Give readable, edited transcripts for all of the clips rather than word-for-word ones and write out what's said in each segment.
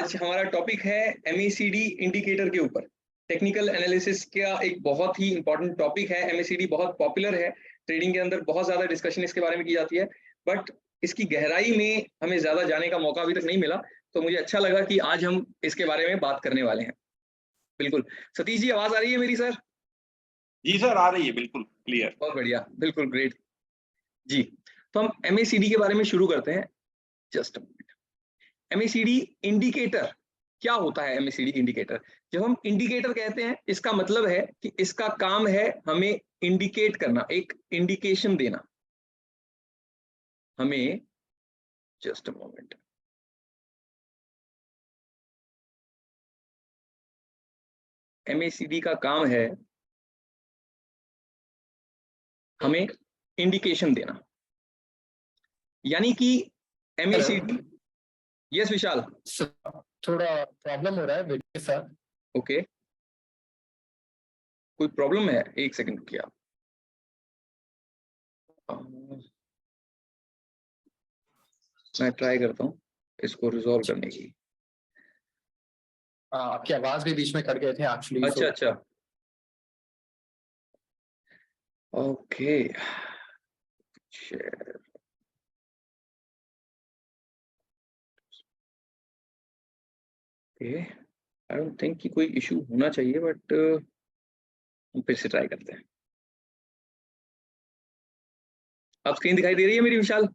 आज हमारा टॉपिक है एमएसीडी इंडिकेटर के ऊपर। टेक्निकल एनालिसिस का एक बहुत ही इंपॉर्टेंट टॉपिक है। एमएसीडी बहुत पॉपुलर है, ट्रेडिंग के अंदर बहुत ज्यादा डिस्कशन इसके बारे में की जाती है, बट इसकी गहराई में हमें ज्यादा जाने का मौका अभी तक नहीं मिला। तो मुझे अच्छा लगा कि आज हम इसके बारे में बात करने वाले हैं। बिल्कुल सतीश जी, आवाज आ रही है मेरी सर? जी सर, आ रही है, बिल्कुल क्लियर। बहुत बढ़िया, बिल्कुल ग्रेट जी। तो हम एमएसीडी के बारे में शुरू करते हैं। जस्ट एमएसीडी इंडिकेटर क्या होता है? एमएसीडी इंडिकेटर, जब हम इंडिकेटर कहते हैं, इसका मतलब है कि इसका काम है हमें इंडिकेट करना, एक इंडिकेशन देना हमें। जस्ट अ मोमेंट, एमएसीडी का काम है हमें इंडिकेशन देना, यानी कि एमएसीडी। यस विशाल, थोड़ा प्रॉब्लम हो रहा है वीडियो सर। ओके, कोई प्रॉब्लम है? एक सेकंड रुकिए आप। मैं ट्राई करता हूँ इसको रिजॉल्व करने की। आपकी आवाज भी बीच में कट गए थे एक्चुअली। अच्छा अच्छा, okay. Share, I don't think कि कोई इशू होना चाहिए, बट हम फिर से ट्राई करते हैं। आप स्क्रीन दिखाई दे रही है मेरी विशाल?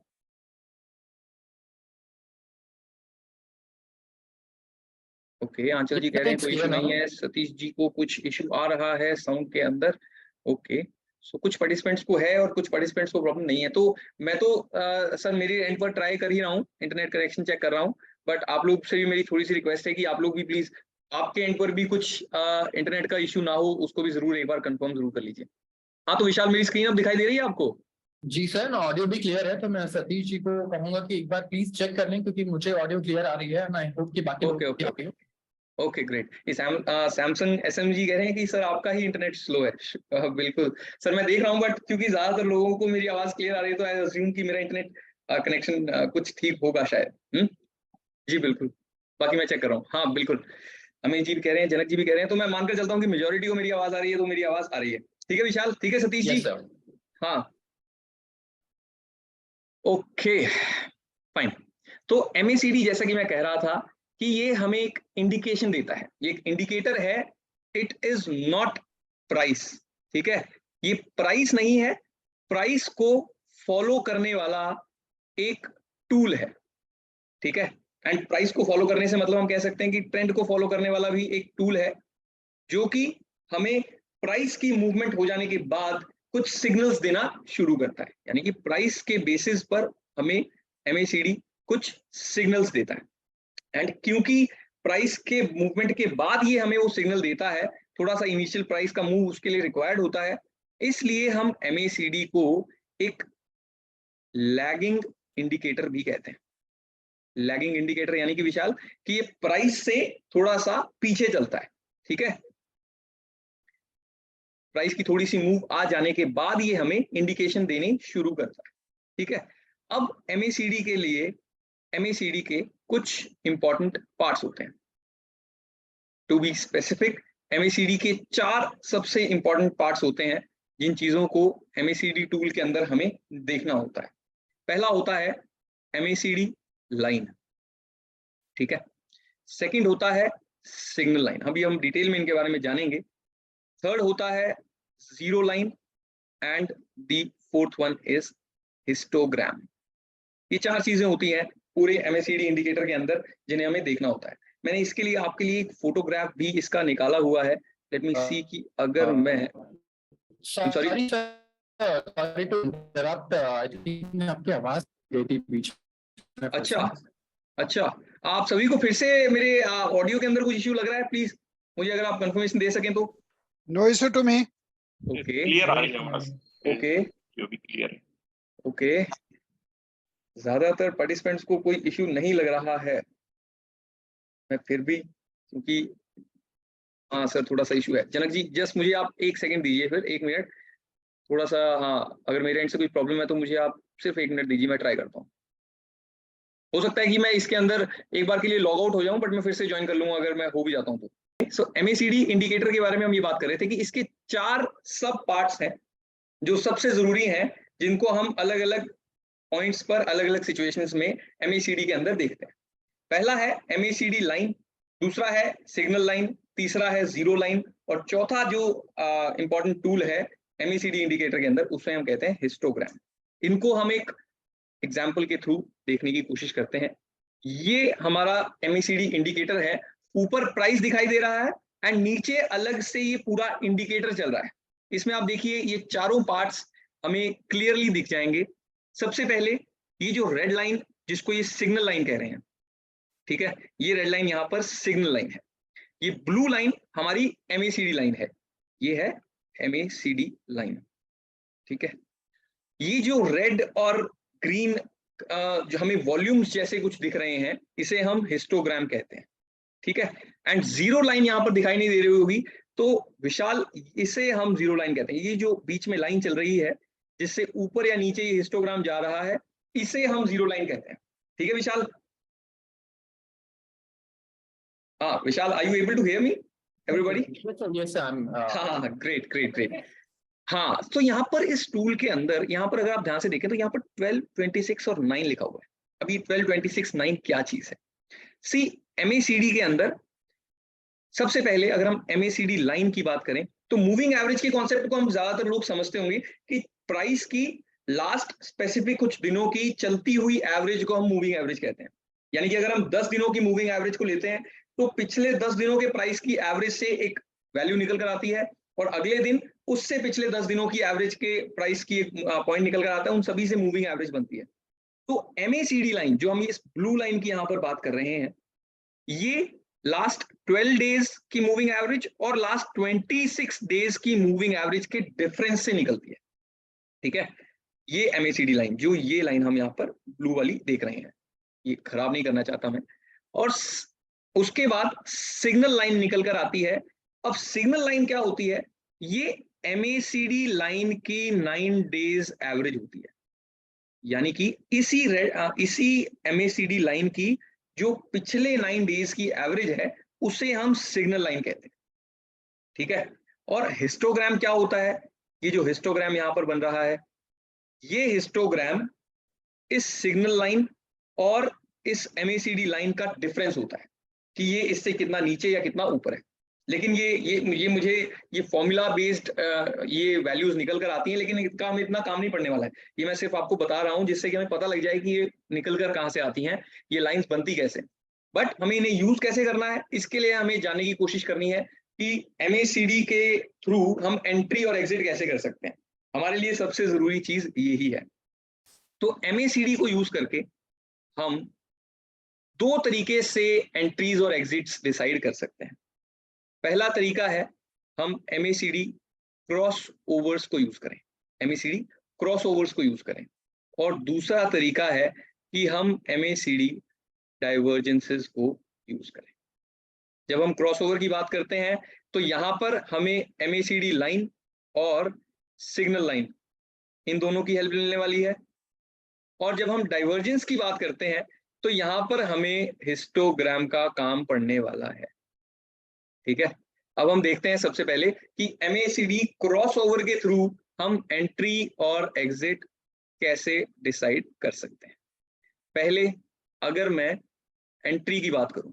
ओके, आंचल जी कह रहे हैं कोई इशू नहीं है, सतीश जी को कुछ इशू आ रहा है साउंड के अंदर। ओके, सो कुछ पार्टिसिपेंट्स को है और कुछ पार्टिसिपेंट्स को प्रॉब्लम नहीं है। तो मैं तो सर मेरी एंड पर ट्राई कर ही रहा हूँ, इंटरनेट कनेक्शन चेक कर रहा हूँ, बट आप लोग से भी मेरी थोड़ी सी रिक्वेस्ट है कि आप लोग भी प्लीज आपके एंड पर भी कुछ इंटरनेट का इशू ना हो, उसको भी जरूर एक बार कंफर्म जरूर कर लीजिए। हाँ, तो विशाल मेरी स्क्रीन अब दिखाई दे रही है आपको? जी सर, ऑडियो भी क्लियर है, तो मैं सतीश जी को कहूंगा कि एक बार प्लीज चेक कर लें, क्योंकि मुझे ऑडियो क्लियर आ रही है। मैं होप कि बाकी okay okay okay okay, great. Samsung SMG कह रहे हैं कि सर आपका ही इंटरनेट स्लो है। बिल्कुल सर, मैं देख रहा हूँ, बट क्योंकि ज्यादातर लोगों को मेरी आवाज क्लियर आ रही है, तो आई अज्यूम कि मेरा इंटरनेट कनेक्शन कुछ ठीक होगा शायद। जी बिल्कुल, बाकी मैं चेक कर रहा हूँ। हाँ बिल्कुल, अमित जी भी कह रहे हैं, जनक जी भी कह रहे हैं, तो मैं मानकर चलता हूँ कि मेजोरिटी को मेरी आवाज आ रही है, तो मेरी आवाज आ रही है। ठीक है विशाल, ठीक है सतीश जी? हाँ, ओके फाइन। तो एमएसीडी, जैसा कि मैं कह रहा था, कि ये हमें एक इंडिकेशन देता है, ये एक इंडिकेटर है। इट इज नॉट प्राइस, ठीक है? ये प्राइस नहीं है, प्राइस को फॉलो करने वाला एक टूल है, ठीक है? एंड प्राइस को फॉलो करने से मतलब हम कह सकते हैं कि ट्रेंड को फॉलो करने वाला भी एक टूल है, जो कि हमें प्राइस की मूवमेंट हो जाने के बाद कुछ सिग्नल्स देना शुरू करता है। यानी कि प्राइस के बेसिस पर हमें एमएसीडी कुछ सिग्नल्स देता है। एंड क्योंकि प्राइस के मूवमेंट के बाद ये हमें वो सिग्नल देता है, थोड़ा सा इनिशियल प्राइस का मूव उसके लिए रिक्वायर्ड होता है, इसलिए हम एमएसीडी को एक लैगिंग इंडिकेटर भी कहते हैं। लैगिंग इंडिकेटर यानी कि विशाल, कि ये प्राइस से थोड़ा सा पीछे चलता है, ठीक है? प्राइस की थोड़ी सी मूव आ जाने के बाद ये हमें इंडिकेशन देनी शुरू करता है, ठीक है? अब एमएसीडी के लिए, एमएसीडी के कुछ इंपॉर्टेंट पार्ट्स होते हैं। टू बी स्पेसिफिक, एमएसीडी के 4 सबसे इंपॉर्टेंट पार्ट्स होते हैं, जिन चीजों को एमएसीडी टूल के अंदर हमें देखना होता है। पहला होता है एमएसीडी लाइन, ठीक है? सेकंड होता है सिग्नल लाइन, अभी हम डिटेल में इनके बारे में जानेंगे। थर्ड होता है zero line, and the fourth one is histogram. ये 4 चीजें होती हैं पूरे एमएसीडी इंडिकेटर के अंदर, जिन्हें हमें देखना होता है। मैंने इसके लिए आपके लिए एक फोटोग्राफ भी इसका निकाला हुआ है। लेट मी सी कि अगर मैं sorry to interrupt, I think आपकी आवाज गई थी बीच में। अच्छा अच्छा, आप सभी को फिर से मेरे ऑडियो के अंदर कुछ इश्यू लग रहा है? प्लीज मुझे अगर आप कंफर्मेशन दे सकें तो। No issue to me. Okay, clear आ रही है आवाज, ओके जो भी क्लियर है। ओके, ज्यादातर पार्टिसिपेंट्स को कोई इश्यू नहीं लग रहा है, मैं फिर भी, क्योंकि हाँ सर थोड़ा सा इशू है। जनक जी जस्ट मुझे आप 1 सेकंड दीजिए, फिर 1 मिनट थोड़ा सा। हाँ, अगर मेरे एंड से कोई प्रॉब्लम है तो मुझे आप सिर्फ 1 मिनट दीजिए, मैं ट्राई करता हूँ। हो सकता है कि मैं इसके अंदर एक बार के लिए लॉग आउट हो जाऊं, बट मैं फिर से ज्वाइन कर लूंगा अगर मैं हो भी जाता हूं तो। सो MACD इंडिकेटर के बारे में हम ये बात कर रहे थे कि इसके 4 सब पार्ट्स हैं जो सबसे जरूरी हैं, जिनको हम अलग अलग पॉइंट्स पर अलग अलग सिचुएशंस में MACD के अंदर देखते हैं। पहला है MACD लाइन, दूसरा है सिग्नल लाइन, तीसरा है जीरो लाइन, और चौथा जो इंपॉर्टेंट टूल है MACD इंडिकेटर के अंदर, उसमें हम कहते हैं हिस्टोग्राम। इनको हम एक एग्जाम्पल के थ्रू देखने की कोशिश करते हैं। ये हमारा MACD इंडिकेटर है, ऊपर प्राइस दिखाई दे रहा है एंड नीचे अलग से ये पूरा इंडिकेटर चल रहा है। इसमें आप देखिए ये चारों पार्ट्स हमें क्लियरली दिख जाएंगे। सबसे पहले ये जो रेड लाइन, जिसको ये सिग्नल लाइन कह रहे हैं, ठीक है, ये रेड लाइन यहाँ पर सिग्नल लाइन है। ये ब्लू लाइन हमारी MACD लाइन है, ये है MACD लाइन, ठीक है। ये जो रेड और ग्रीन जो हमें वॉल्यूम्स जैसे कुछ दिख रहे हैं, इसे हम हिस्टोग्राम कहते हैं, ठीक है। एंड जीरो लाइन यहाँ पर दिखाई नहीं दे रही होगी, तो विशाल इसे हम जीरो लाइन कहते हैं। ये जो बीच में लाइन चल रही है जिससे ऊपर या नीचे ये हिस्टोग्राम जा रहा है, इसे हम जीरो लाइन कहते हैं, ठीक है विशाल। हाँ Vishal, are you able to hear me everybody? Yes, I'm. हाँ, ग्रेट ग्रेट ग्रेट। हाँ, तो यहाँ पर इस टूल के अंदर, यहाँ पर अगर आप ध्यान से देखें तो यहाँ पर 12, 26 और 9 लिखा हुआ है। अभी 12, 26, 9 क्या चीज है? सी MACD के अंदर सबसे पहले अगर हम MACD लाइन की बात करें तो मूविंग एवरेज के कॉन्सेप्ट को हम ज्यादातर लोग समझते होंगे कि प्राइस की लास्ट स्पेसिफिक कुछ दिनों की चलती हुई एवरेज को हम मूविंग एवरेज कहते हैं। यानी कि अगर हम 10 दिनों की मूविंग एवरेज को लेते हैं तो पिछले 10 दिनों के प्राइस की एवरेज से एक वैल्यू निकल कर आती है, और अगले दिन उससे पिछले 10 दिनों की एवरेज के प्राइस की एक पॉइंट निकल कर आता है, उन सभी से मूविंग एवरेज बनती है। तो MACD लाइन जो हम इस ब्लू लाइन की यहाँ पर बात कर रहे हैं, ये लास्ट 12 डेज की मूविंग एवरेज और लास्ट 26 डेज की मूविंग एवरेज के डिफरेंस से निकलती है, ठीक है। ये MACD लाइन, जो ये लाइन हम यहाँ पर ब्लू वाली देख रहे हैं, ये खराब नहीं करना चाहता मैं। और उसके बाद सिग्नल लाइन निकल कर आती है। अब सिग्नल लाइन क्या होती है? ये MACD लाइन की 9 डेज एवरेज होती है, यानी कि इसी MACD लाइन की जो पिछले 9 डेज की एवरेज है उसे हम सिग्नल लाइन कहते हैं, ठीक है। और हिस्टोग्राम क्या होता है? ये जो हिस्टोग्राम यहां पर बन रहा है, ये हिस्टोग्राम इस सिग्नल लाइन और इस MACD लाइन का डिफरेंस होता है कि ये इससे कितना नीचे या कितना ऊपर है। लेकिन ये मुझे ये फॉर्मूला बेस्ड ये वैल्यूज निकल कर आती हैं, लेकिन इसका हमें इतना काम नहीं पड़ने वाला है। ये मैं सिर्फ आपको बता रहा हूं जिससे कि हमें पता लग जाए कि ये निकल कर कहां से आती हैं, ये लाइंस बनती कैसे। बट हमें इन्हें यूज कैसे करना है, इसके लिए हमें जानने की कोशिश करनी है कि MACD के थ्रू हम एंट्री और एग्जिट कैसे कर सकते हैं। हमारे लिए सबसे जरूरी चीज यही है। तो MACD को यूज करके हम 2 तरीके से एंट्रीज और एग्जिट्स डिसाइड कर सकते हैं। पहला तरीका है हम MACD क्रॉस ओवर्स को यूज करें, MACD क्रॉस ओवर्स को यूज करें। और दूसरा तरीका है कि हम MACD डाइवर्जेंसेस को यूज करें। जब हम क्रॉस ओवर की बात करते हैं तो यहां पर हमें MACD लाइन और सिग्नल लाइन इन दोनों की हेल्प लेने वाली है। और जब हम डाइवर्जेंस की बात करते हैं तो यहां पर हमें हिस्टोग्राम का काम पड़ने वाला है, ठीक है। अब हम देखते हैं सबसे पहले कि MACD क्रॉस ओवर के थ्रू हम एंट्री और एग्जिट कैसे डिसाइड कर सकते हैं। पहले अगर मैं एंट्री की बात करूं,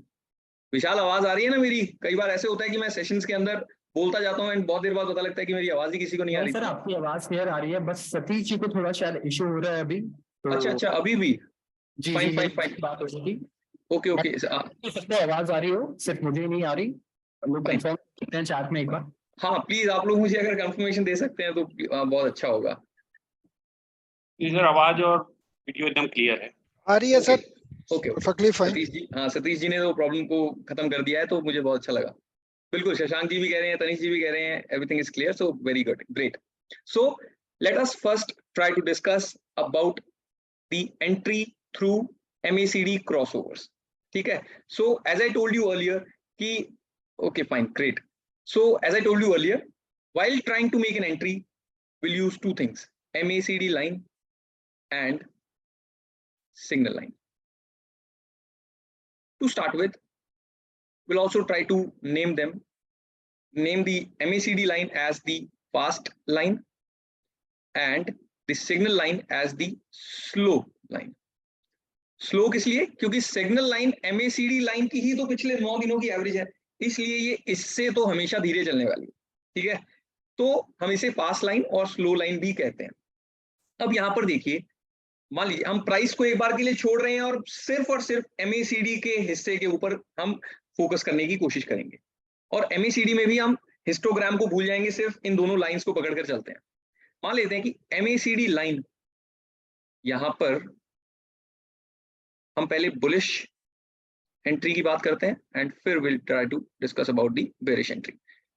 विशाल आवाज आ रही है ना मेरी? कई बार ऐसे होता है कि मैं सेशंस के अंदर बोलता जाता हूँ एंड बहुत देर बाद पता लगता है कि मेरी आवाज ही किसी को नहीं आ रही। सर आपकी आवाज क्लियर आ रही है, बस सतीश जी को थोड़ा शायद इशू हो रहा है अभी तो। अच्छा, अभी भी? जी फाइन जी फाइन फाइन, बात हो रही थी। ओके। सबको आवाज आ रही हो, सिर्फ मुझे नहीं आ रही। लोग कंफर्म करते हैं चैट में एक बार। हाँ प्लीज, आप लोग मुझे अगर कंफर्मेशन दे सकते हैं तो बहुत अच्छा होगा। जी सर, आवाज और वीडियो एकदम क्लियर है। आ रही है sir, okay perfectly fine. Satish ji, हाँ सतीश जी ने तो प्रॉब्लम को खत्म कर दिया है, तो मुझे बहुत अच्छा लगा। बिल्कुल, शशांक जी भी कह रहे हैं, तनिष जी भी कह रहे हैं, everything is clear, so very good, great. So let us first try to discuss about the entry through MACD crossovers, ठीक है। So as I told you earlier कि okay fine great, so as I told you earlier, while trying to make an entry we'll use 2 things, MACD line and signal line, To start with, we'll also try to name them. Name the MACD line as the fast line and the signal line as the slow line. Slow किस लिए? क्योंकि signal line MACD line की ही तो पिछले 9 दिनों की average है, इसलिए ये इससे तो हमेशा धीरे चलने वाली है, ठीक है। तो हम इसे फास्ट लाइन और स्लो लाइन भी कहते हैं। अब यहाँ पर देखिए, मान लीजिए हम प्राइस को एक बार के लिए छोड़ रहे हैं और सिर्फ MACD के हिस्से के ऊपर हम फोकस करने की कोशिश करेंगे, और MACD में भी हम हिस्टोग्राम को भूल जाएंगे, सिर्फ इन दोनों लाइंस को पकड़कर चलते हैं। मान लेते हैं कि MACD लाइन, यहां पर हम पहले बुलिश एंट्री की बात करते हैं एंड फिर will try to discuss about the bearish entry.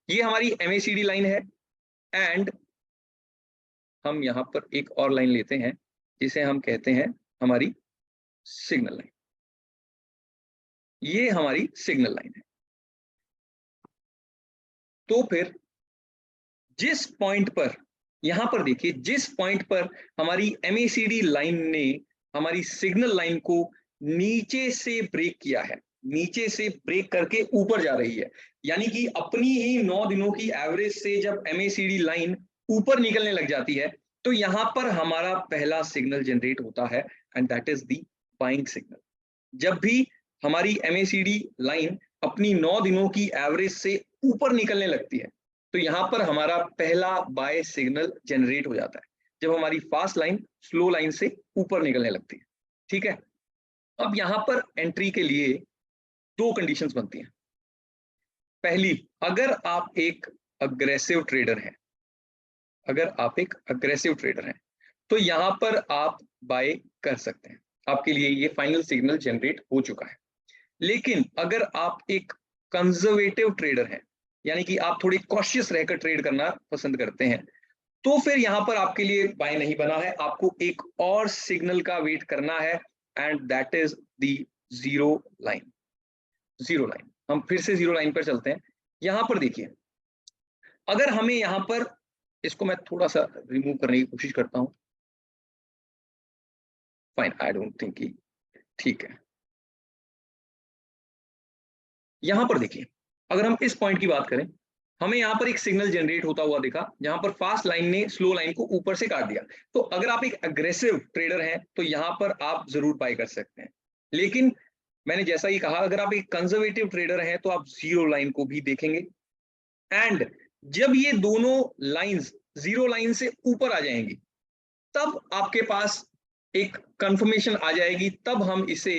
ये हमारी MACD लाइन है एंड हम यहां पर एक और लाइन लेते हैं जिसे हम कहते हैं हमारी सिग्नल लाइन। ये हमारी सिग्नल लाइन है। तो फिर जिस पॉइंट पर, यहां पर देखिए, जिस पॉइंट पर हमारी MACD लाइन ने हमारी सिग्नल लाइन को नीचे से ब्रेक किया है, नीचे से ब्रेक करके ऊपर जा रही है, यानी कि अपनी ही 9 दिनों की एवरेज से जब MACD लाइन ऊपर निकलने लग जाती है, तो यहां पर हमारा पहला सिग्नल जनरेट होता है and that is the buying signal. जब भी हमारी MACD लाइन अपनी 9 दिनों की एवरेज से ऊपर निकलने लगती है, तो यहां पर हमारा पहला बाय सिग्नल जनरेट हो जाता है, जब हमारी फास्ट लाइन स्लो लाइन से ऊपर निकलने लगती है, ठीक है। अब यहां पर एंट्री के लिए 2 कंडीशंस बनती हैं। पहली, अगर आप एक अग्रेसिव ट्रेडर हैं, अगर आप एक अग्रेसिव ट्रेडर हैं तो यहां पर आप बाय कर सकते हैं, आपके लिए ये फाइनल सिग्नल जनरेट हो चुका है। लेकिन अगर आप एक कंजर्वेटिव ट्रेडर हैं, यानी कि आप थोड़ी कॉशियस रहकर ट्रेड करना पसंद करते हैं, तो फिर यहां पर आपके लिए बाय नहीं बना है, आपको एक और सिग्नल का वेट करना है and that is the zero line. Zero line, हम फिर से जीरो लाइन पर चलते हैं। यहां पर देखिए, अगर हमें यहां पर, इसको मैं थोड़ा सा रिमूव करने की कोशिश करता हूं, फाइन, आई डोंट थिंक कि ठीक है। यहां पर देखिए, अगर हम इस पॉइंट की बात करें, हमें यहां पर एक सिग्नल जनरेट होता हुआ दिखा, जहां पर फास्ट लाइन ने स्लो लाइन को ऊपर से काट दिया। तो अगर आप एक अग्रेसिव ट्रेडर हैं तो यहां पर आप जरूर बाय कर सकते हैं। लेकिन मैंने जैसा ही कहा, अगर आप एक कंजर्वेटिव ट्रेडर हैं तो आप जीरो लाइन को भी देखेंगे एंड जब ये दोनों लाइंस जीरो लाइन से ऊपर आ जाएंगी, तब आपके पास एक कंफर्मेशन आ जाएगी, तब हम इसे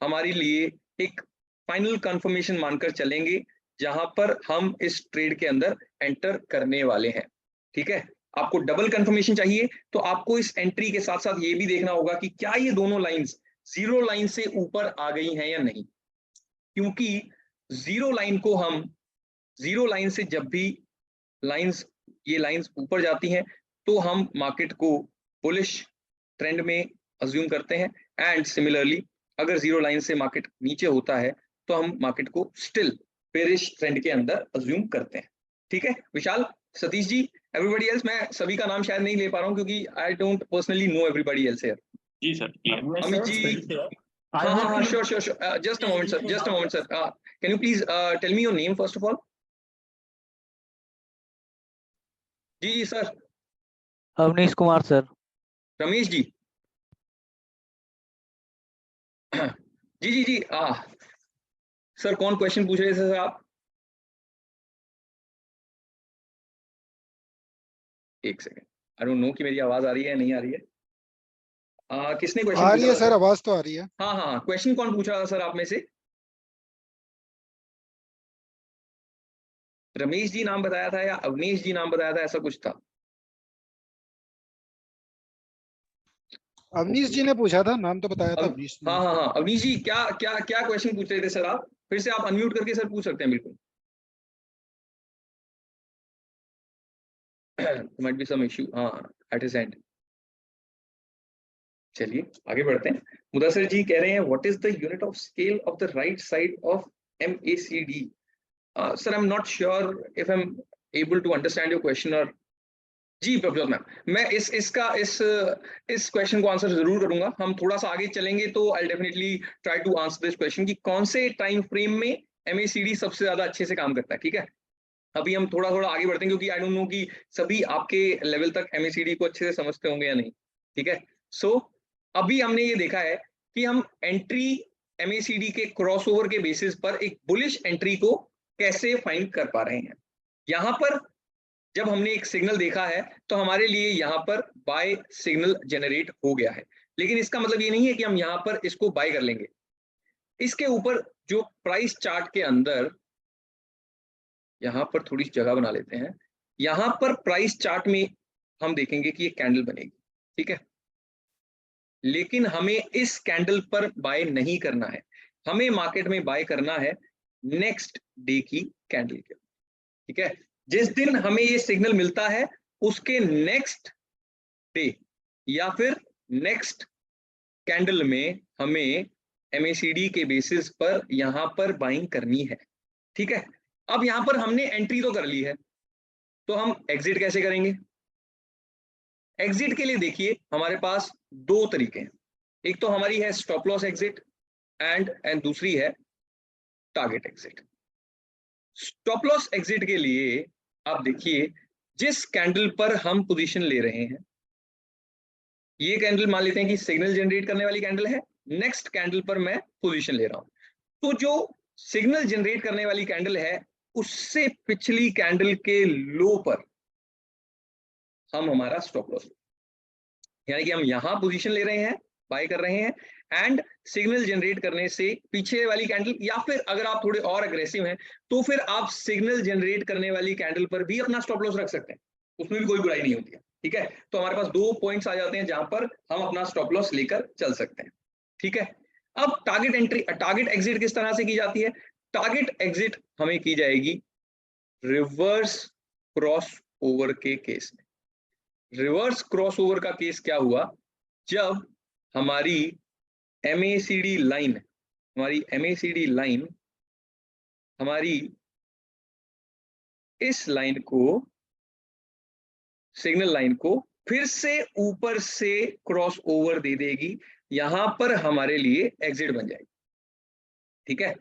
हमारे लिए एक फाइनल कंफर्मेशन मानकर चलेंगे, जहां पर हम इस ट्रेड के अंदर एंटर करने वाले हैं, ठीक है। आपको डबल कंफर्मेशन चाहिए तो आपको इस एंट्री के साथ साथ ये भी देखना होगा कि क्या ये दोनों लाइंस जीरो लाइन से ऊपर आ गई हैं या नहीं, क्योंकि जीरो लाइन को हम, जीरो लाइन से जब भी लाइंस, ये लाइंस ऊपर जाती हैं तो हम मार्केट को बुलिश ट्रेंड में अज्यूम करते हैं एंड सिमिलरली अगर जीरो लाइन से मार्केट नीचे होता है तो हम मार्केट को स्टिल बेरिश ट्रेंड के अंदर अज्यूम करते हैं, ठीक है। विशाल, सतीश जी, एवरीबॉडी एल्स, मैं सभी का नाम शायद नहीं ले पा रहा हूं क्योंकि I don't personally know everybody else here. जी सर, अमित जी, हाँ, sure, just a moment sir, just a moment sir, can you please tell me your name first of all. जी सर। अवनीश कुमार सर। रमेश जी, जी, सर कौन क्वेश्चन पूछ रहे थे sir आप? एक सेकंड, आई डोंट नो कि मेरी आवाज आ रही है नहीं आ रही है। किसने क्वेश्चन आ रही है सर, आवाज तो आ रही है। हाँ, क्वेश्चन कौन पूछ रहा था सर आप में से? रमेश जी नाम बताया था या अवनीश जी नाम बताया था, ऐसा कुछ था? अवनीश जी ने पूछा था, नाम तो बताया था अवनीश ने। हाँ, अवनीश जी, क्या क्वेश्चन पूछ रहे थे सर आप? फिर से आप अनम्यूट करके सर पूछ सकते हैं, बिल्कुल। might be some issue at his end। चलिए आगे बढ़ते हैं। मुदस्सिर जी कह रहे हैं, what is the unit of scale of the right side of MACD? Sir, I am not sure if I am able to understand your question, or जी Prabhjot ma'am, मैं इस क्वेश्चन को आंसर जरूर करूंगा। हम थोड़ा सा आगे चलेंगे तो I definitely try to answer this question कि कौन से टाइम फ्रेम में एमएसीडी सबसे ज्यादा अच्छे से काम करता है। ठीक है, अभी हम थोड़ा थोड़ा आगे बढ़ते हैं क्योंकि आई डोंट नो कि सभी आपके लेवल तक एमएसीडी को अच्छे से समझते होंगे या नहीं। ठीक है, सो अभी हमने ये देखा है कि हम एंट्री एमएसीडी के क्रॉसओवर के बेसिस पर एक बुलिश एंट्री को कैसे फाइंड कर पा रहे हैं। यहाँ पर जब हमने एक सिग्नल देखा है तो हमारे लिए यहाँ पर बाय सिग्नल जनरेट हो गया है, लेकिन इसका मतलब ये नहीं है कि हम यहाँ पर इसको बाय कर लेंगे। इसके ऊपर जो प्राइस चार्ट के अंदर, यहाँ पर थोड़ी जगह बना लेते हैं, यहाँ पर प्राइस चार्ट में हम देखेंगे कि ये कैंडल बनेगी। ठीक है, लेकिन हमें इस कैंडल पर बाय नहीं करना है, हमें मार्केट में बाय करना है नेक्स्ट डे की कैंडल के। ठीक है, जिस दिन हमें ये सिग्नल मिलता है उसके नेक्स्ट डे या फिर नेक्स्ट कैंडल में हमें एमएसीडी के बेसिस पर यहां पर बाइंग करनी है। ठीक है, अब यहां पर हमने एंट्री तो कर ली है, तो हम एग्जिट कैसे करेंगे। एग्जिट के लिए देखिए हमारे पास दो तरीके हैं, एक तो हमारी है स्टॉप लॉस एग्जिट एंड दूसरी है target exit. Stop loss exit के लिए आप देखिए जिस कैंडल पर हम पोजीशन ले रहे हैं, ये कैंडल मान लेते हैं कि सिग्नल जनरेट करने वाली कैंडल है, नेक्स्ट कैंडल पर मैं पोजीशन ले रहा हूं, तो जो सिग्नल जनरेट करने वाली कैंडल है उससे पिछली कैंडल के लो पर हम हमारा स्टॉप लॉस, यानी कि हम यहां पोजीशन ले रहे हैं, बाय कर रहे हैं, एंड सिग्नल जनरेट करने से पीछे वाली कैंडल, या फिर अगर आप थोड़े और अग्रेसिव हैं तो फिर आप सिग्नल जनरेट करने वाली कैंडल पर भी अपना स्टॉप लॉस रख सकते हैं, उसमें भी कोई बुराई नहीं होती है। ठीक है, तो हमारे पास दो पॉइंट्स आ जाते हैं जहां पर हम अपना स्टॉप लॉस लेकर चल सकते हैं। ठीक है, अब टारगेट एग्जिट किस तरह से की जाती है। टारगेट एग्जिट हमें की जाएगी रिवर्स क्रॉस ओवर के केस में। रिवर्स क्रॉस ओवर का केस क्या हुआ, जब हमारी एमएसीडी लाइन हमारी इस लाइन को, सिग्नल लाइन को फिर से ऊपर से क्रॉस ओवर दे देगी, यहां पर हमारे लिए एग्जिट बन जाएगी। ठीक है,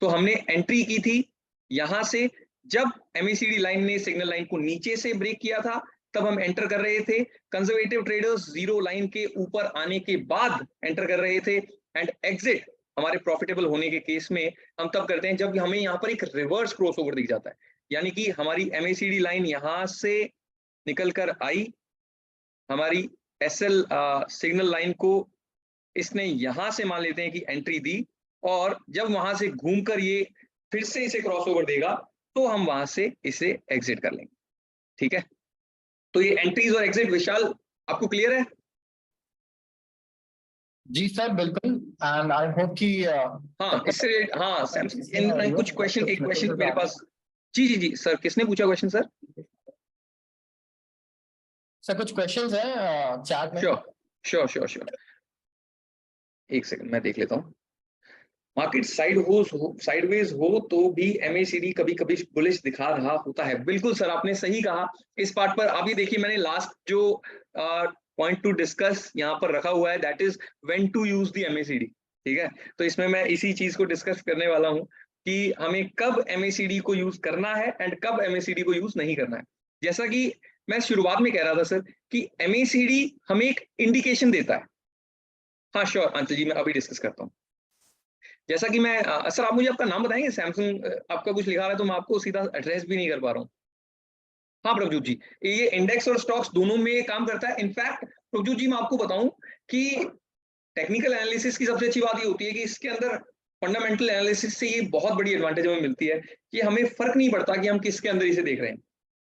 तो हमने एंट्री की थी यहां से, जब एमएसीडी लाइन ने सिग्नल लाइन को नीचे से ब्रेक किया था तब हम एंटर कर रहे थे। कंजर्वेटिव ट्रेडर्स जीरो लाइन के ऊपर आने के बाद एंटर कर रहे थे, एंड एग्जिट हमारे प्रॉफिटेबल होने के केस में हम तब करते हैं जब हमें यहाँ पर एक रिवर्स क्रॉस ओवर दिख जाता है, यानी कि हमारी एमएसीडी लाइन यहां से निकल कर आई, हमारी एसएल सिग्नल लाइन को इसने यहां से मान लेते हैं कि एंट्री दी, और जब वहां से घूमकर ये फिर से इसे क्रॉस ओवर देगा तो हम वहां से इसे एग्जिट कर लेंगे। ठीक है, तो ये एंट्रीज और एग्जिट विशाल आपको क्लियर है। जी सर बिल्कुल, एंड आई होप कि हाँ इससे हाँ सैमसंग कुछ क्वेश्चन, एक क्वेश्चन मेरे पास। जी सर, किसने पूछा क्वेश्चन सर? सर कुछ क्वेश्चंस हैं चैट में। श्योर एक सेकंड मैं देख लेता हूँ। मार्केट साइडवेज हो तो भी एमएसीडी कभी कभी बुलिश दिखा रहा होता है। बिल्कुल सर, आपने सही कहा इस पार्ट पर। आप ये देखिए मैंने लास्ट जो पॉइंट टू डिस्कस यहाँ पर रखा हुआ है, that is when to use the MACD. ठीक है, तो इसमें मैं इसी चीज को डिस्कस करने वाला हूँ कि हमें कब एमएसीडी को यूज करना है एंड कब एमएसीडी को यूज नहीं करना है। जैसा कि मैं शुरुआत में कह रहा था सर कि एमएसीडी हमें एक इंडिकेशन देता है। हाँ श्योर अंशल जी, मैं अभी डिस्कस करता हूँ। जैसा कि मैं सर, आप मुझे आपका नाम बताएंगे? सैमसंग आपका कुछ लिखा रहा है तो मैं आपको सीधा एड्रेस भी नहीं कर पा रहा हूँ। हाँ प्रभजोत जी, ये इंडेक्स और स्टॉक्स दोनों में काम करता है। इनफैक्ट प्रभजोत जी, मैं आपको बताऊं कि टेक्निकल एनालिसिस की सबसे अच्छी बात ये होती है कि इसके अंदर फंडामेंटल एनालिसिस से ये बहुत बड़ी एडवांटेज हमें मिलती है कि हमें फर्क नहीं पड़ता कि हम किसके अंदर इसे देख रहे हैं।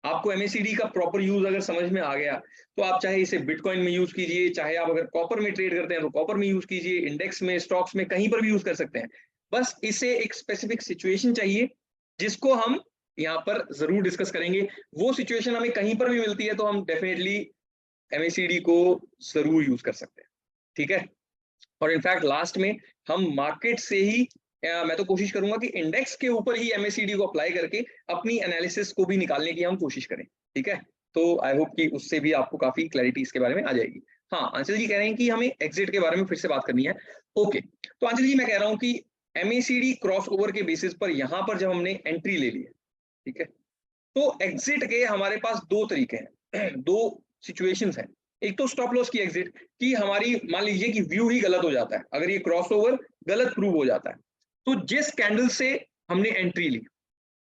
आपको एमएसीडी का प्रॉपर यूज अगर समझ में आ गया तो आप चाहे इसे बिटकॉइन में यूज कीजिए, चाहे आप अगर कॉपर में ट्रेड करते हैं तो कॉपर में यूज कीजिए, इंडेक्स में, स्टॉक्स में, कहीं पर भी यूज कर सकते हैं। बस इसे एक स्पेसिफिक सिचुएशन चाहिए जिसको हम यहाँ पर जरूर डिस्कस करेंगे। वो सिचुएशन हमें कहीं पर भी मिलती है तो हम डेफिनेटली एमएसीडी को जरूर यूज कर सकते हैं। ठीक है, और इनफैक्ट लास्ट में हम मार्केट से ही मैं तो कोशिश करूंगा कि इंडेक्स के ऊपर ही एमएसीडी को अप्लाई करके अपनी एनालिसिस को भी निकालने की हम कोशिश करें। ठीक है, तो आई होप कि उससे भी आपको काफी क्लैरिटी इसके बारे में आ जाएगी। हाँ, अंशल जी कह रहे हैं कि हमें एग्जिट के बारे में फिर से बात करनी है। ओके, तो अंशल जी मैं कह रहा हूँ कि एमएसीडी क्रॉस ओवर के बेसिस पर यहाँ पर जब हमने एंट्री ले ली है, ठीक है, तो एग्जिट के हमारे पास दो तरीके हैं, दो सिचुएशंस हैं। एक तो स्टॉप लॉस की एग्जिट, कि हमारी मान लीजिए कि व्यू ही गलत हो जाता है, अगर ये क्रॉस ओवर गलत प्रूव हो जाता है, तो जिस कैंडल से हमने एंट्री ली,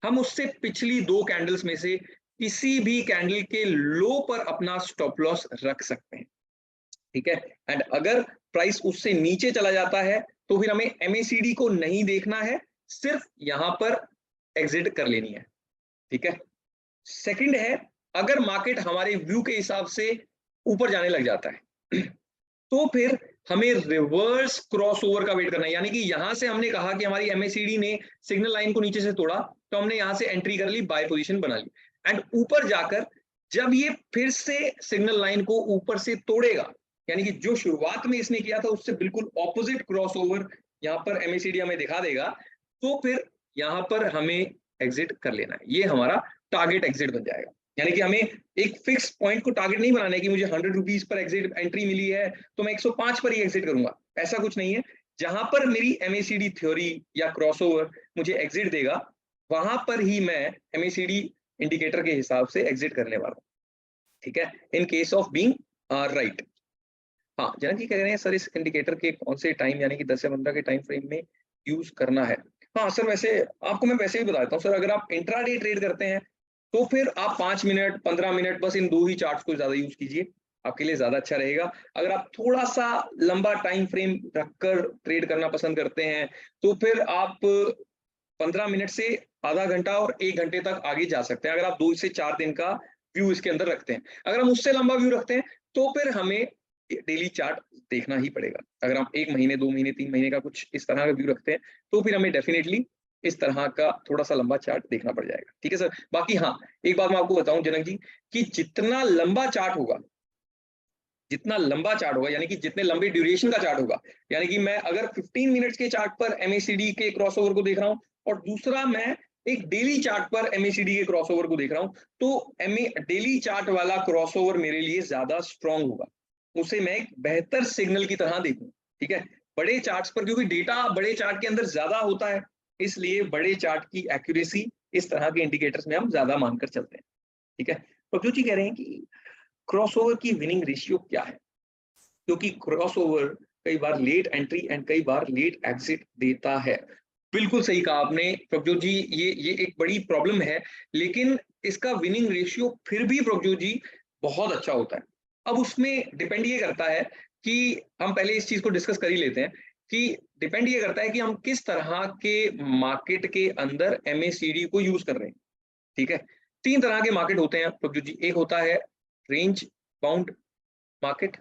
हम उससे पिछली दो कैंडल्स में से किसी भी कैंडल के लो पर अपना स्टॉप लॉस रख सकते हैं, ठीक है। एंड अगर प्राइस उससे नीचे चला जाता है तो फिर हमें एमएसीडी को नहीं देखना है, सिर्फ यहां पर एग्जिट कर लेनी है, ठीक है। सेकंड है, अगर मार्केट हमारे व्यू के हिसाब से ऊपर जाने लग जाता है तो फिर हमें रिवर्स क्रॉसओवर का वेट करना है, यानी कि यहां से हमने कहा कि हमारी एमएसीडी ने सिग्नल लाइन को नीचे से तोड़ा, तो हमने यहां से एंट्री कर ली, बाय पोजीशन बना ली, एंड ऊपर जाकर जब ये फिर से सिग्नल लाइन को ऊपर से तोड़ेगा, यानी कि जो शुरुआत में इसने किया था उससे बिल्कुल ऑपोजिट क्रॉसओवर यहाँ पर एमएसीडी हमें दिखा देगा, तो फिर यहाँ पर हमें एग्जिट कर लेना है। ये हमारा टारगेट एग्जिट बन जाएगा, यानी कि हमें एक फिक्स पॉइंट को टारगेट नहीं बनाना है कि मुझे 100 रुपीज पर एग्जिट एंट्री मिली है तो मैं 105 पर ही एग्जिट करूंगा, ऐसा कुछ नहीं है। जहां पर मेरी एमएसीडी थ्योरी या क्रॉसओवर मुझे एग्जिट देगा, वहां पर ही मैं एमएसीडी इंडिकेटर के हिसाब से एग्जिट करने वाला हूं, ठीक है, in case of being right. हाँ, जनक जी कह रहे हैं सर इस इंडिकेटर के कौन से टाइम यानी कि 10 से 15 के टाइम फ्रेम में यूज करना है। हाँ सर, वैसे आपको मैं वैसे ही बताता हूँ सर, अगर आप इंट्राडे ट्रेड करते हैं तो फिर आप 5 मिनट 15 मिनट बस इन दो ही चार्ट्स को ज्यादा यूज कीजिए, आपके लिए ज्यादा अच्छा रहेगा। अगर आप थोड़ा सा लंबा टाइम फ्रेम रखकर ट्रेड करना पसंद करते हैं तो फिर आप 15 मिनट से आधा घंटा और 1 घंटे तक आगे जा सकते हैं, अगर आप 2 से 4 दिन का व्यू इसके अंदर रखते हैं। अगर हम उससे लंबा व्यू रखते हैं तो फिर हमें डेली चार्ट देखना ही पड़ेगा। अगर हम 1 महीने 2 महीने 3 महीने का कुछ इस तरह का व्यू रखते हैं तो फिर हमें डेफिनेटली इस तरह का थोड़ा सा लंबा चार्ट देखना पड़ जाएगा, ठीक है सर। बाकी हाँ, एक बात मैं आपको बताऊं जनक जी, कि जितना लंबा चार्ट होगा, जितना लंबा चार्ट होगा यानी कि जितने लंबे ड्यूरेशन का चार्ट होगा, यानी कि मैं अगर 15 मिनट्स के चार्ट पर एमएसीडी के क्रॉसओवर को देख रहा हूं और दूसरा मैं एक डेली चार्ट पर एमएसीडी के क्रॉसओवर को देख रहा हूं, तो डेली चार्ट वाला क्रॉसओवर मेरे लिए ज्यादा स्ट्रांग होगा, उसे मैं एक बेहतर सिग्नल की तरह देखूं, ठीक है। बड़े चार्ट्स पर, क्योंकि डेटा बड़े चार्ट के अंदर ज्यादा होता है, इसलिए बड़े चार्ट की एक्यूरेसी इस तरह के इंडिकेटर्स में हम ज्यादा मानकर चलते हैं, ठीक है। प्रभु जी कह रहे हैं कि क्रॉसओवर की विनिंग रेशियो क्या है, क्योंकि क्रॉसओवर कई बार लेट एंट्री एंड कई बार लेट एग्जिट देता है। बिल्कुल सही कहा आपने प्रभु जी, ये एक बड़ी प्रॉब्लम है, लेकिन इसका विनिंग रेशियो फिर भी प्रभु जी बहुत अच्छा होता है। अब उसमें डिपेंड ये करता है कि हम पहले इस चीज को डिस्कस कर ही लेते हैं कि डिपेंड ये करता है कि हम किस तरह के मार्केट के अंदर एमएसीडी को यूज कर रहे हैं, ठीक है। 3 तरह के मार्केट होते हैं प्रभु जी, एक होता है range bound market,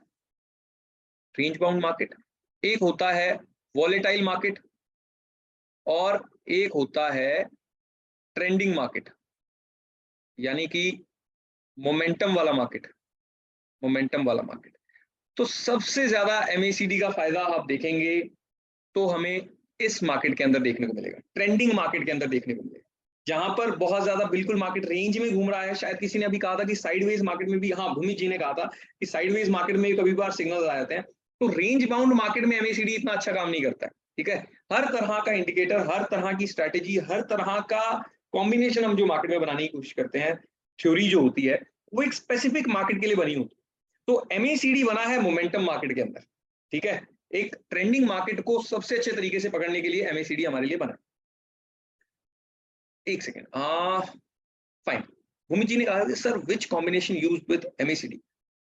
range bound market, एक होता है वॉलेटाइल मार्केट, और एक होता है ट्रेंडिंग मार्केट, यानी कि मोमेंटम वाला मार्केट, मोमेंटम वाला मार्केट। तो सबसे ज्यादा एमएसीडी का फायदा आप देखेंगे तो हमें इस मार्केट के अंदर देखने को मिलेगा, ट्रेंडिंग मार्केट के अंदर देखने को मिलेगा, जहां पर बहुत ज्यादा बिल्कुल मार्केट रेंज में घूम रहा है। शायद किसी ने अभी कहा था कि साइडवेज मार्केट में भी, हाँ भूमि जी ने कहा था कि साइडवेज मार्केट में कभी बार सिग्नल आ जाते हैं, तो रेंज बाउंड मार्केट में एमएसीडी इतना अच्छा काम नहीं करता है, ठीक है। हर तरह का इंडिकेटर, हर तरह की स्ट्रैटेजी, हर तरह का कॉम्बिनेशन हम जो मार्केट में बनाने की कोशिश करते हैं, थ्योरी जो होती है वो एक स्पेसिफिक मार्केट के लिए बनी होती है। तो एमएसीडी बना है मोमेंटम मार्केट के अंदर, ठीक है। एक ट्रेंडिंग मार्केट को सबसे अच्छे तरीके से पकड़ने के लिए एमएसीडी हमारे लिए बना। एक सेकेंड, फाइन। भूमि जी ने कहा कि sir which combination use with MACD,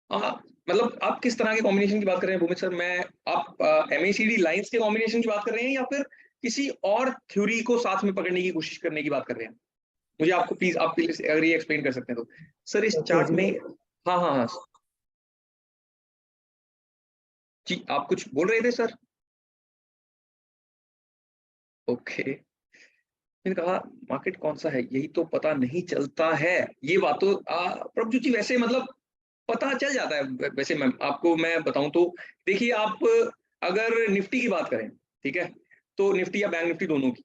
मतलब आप किस तरह के कॉम्बिनेशन की बात कर रहे हैं भूमि सर? मैं आप एमएसीडी लाइंस के कॉम्बिनेशन की बात कर रहे हैं या फिर किसी और थ्योरी को साथ में पकड़ने की कोशिश करने की बात कर रहे हैं? मुझे आपको प्लीज आप प्लीज अगर ये एक्सप्लेन कर सकते हैं तो सर इस चार्ट में। हाँ हाँ हाँ जी, आप कुछ बोल रहे थे सर? ओके, मैंने कहा मार्केट कौन सा है यही तो पता नहीं चलता है। ये बात तो प्रभु जी वैसे मतलब पता चल जाता है। वैसे मैं बताऊं तो देखिए, आप अगर निफ्टी की बात करें, ठीक है, तो निफ्टी या बैंक निफ्टी दोनों की,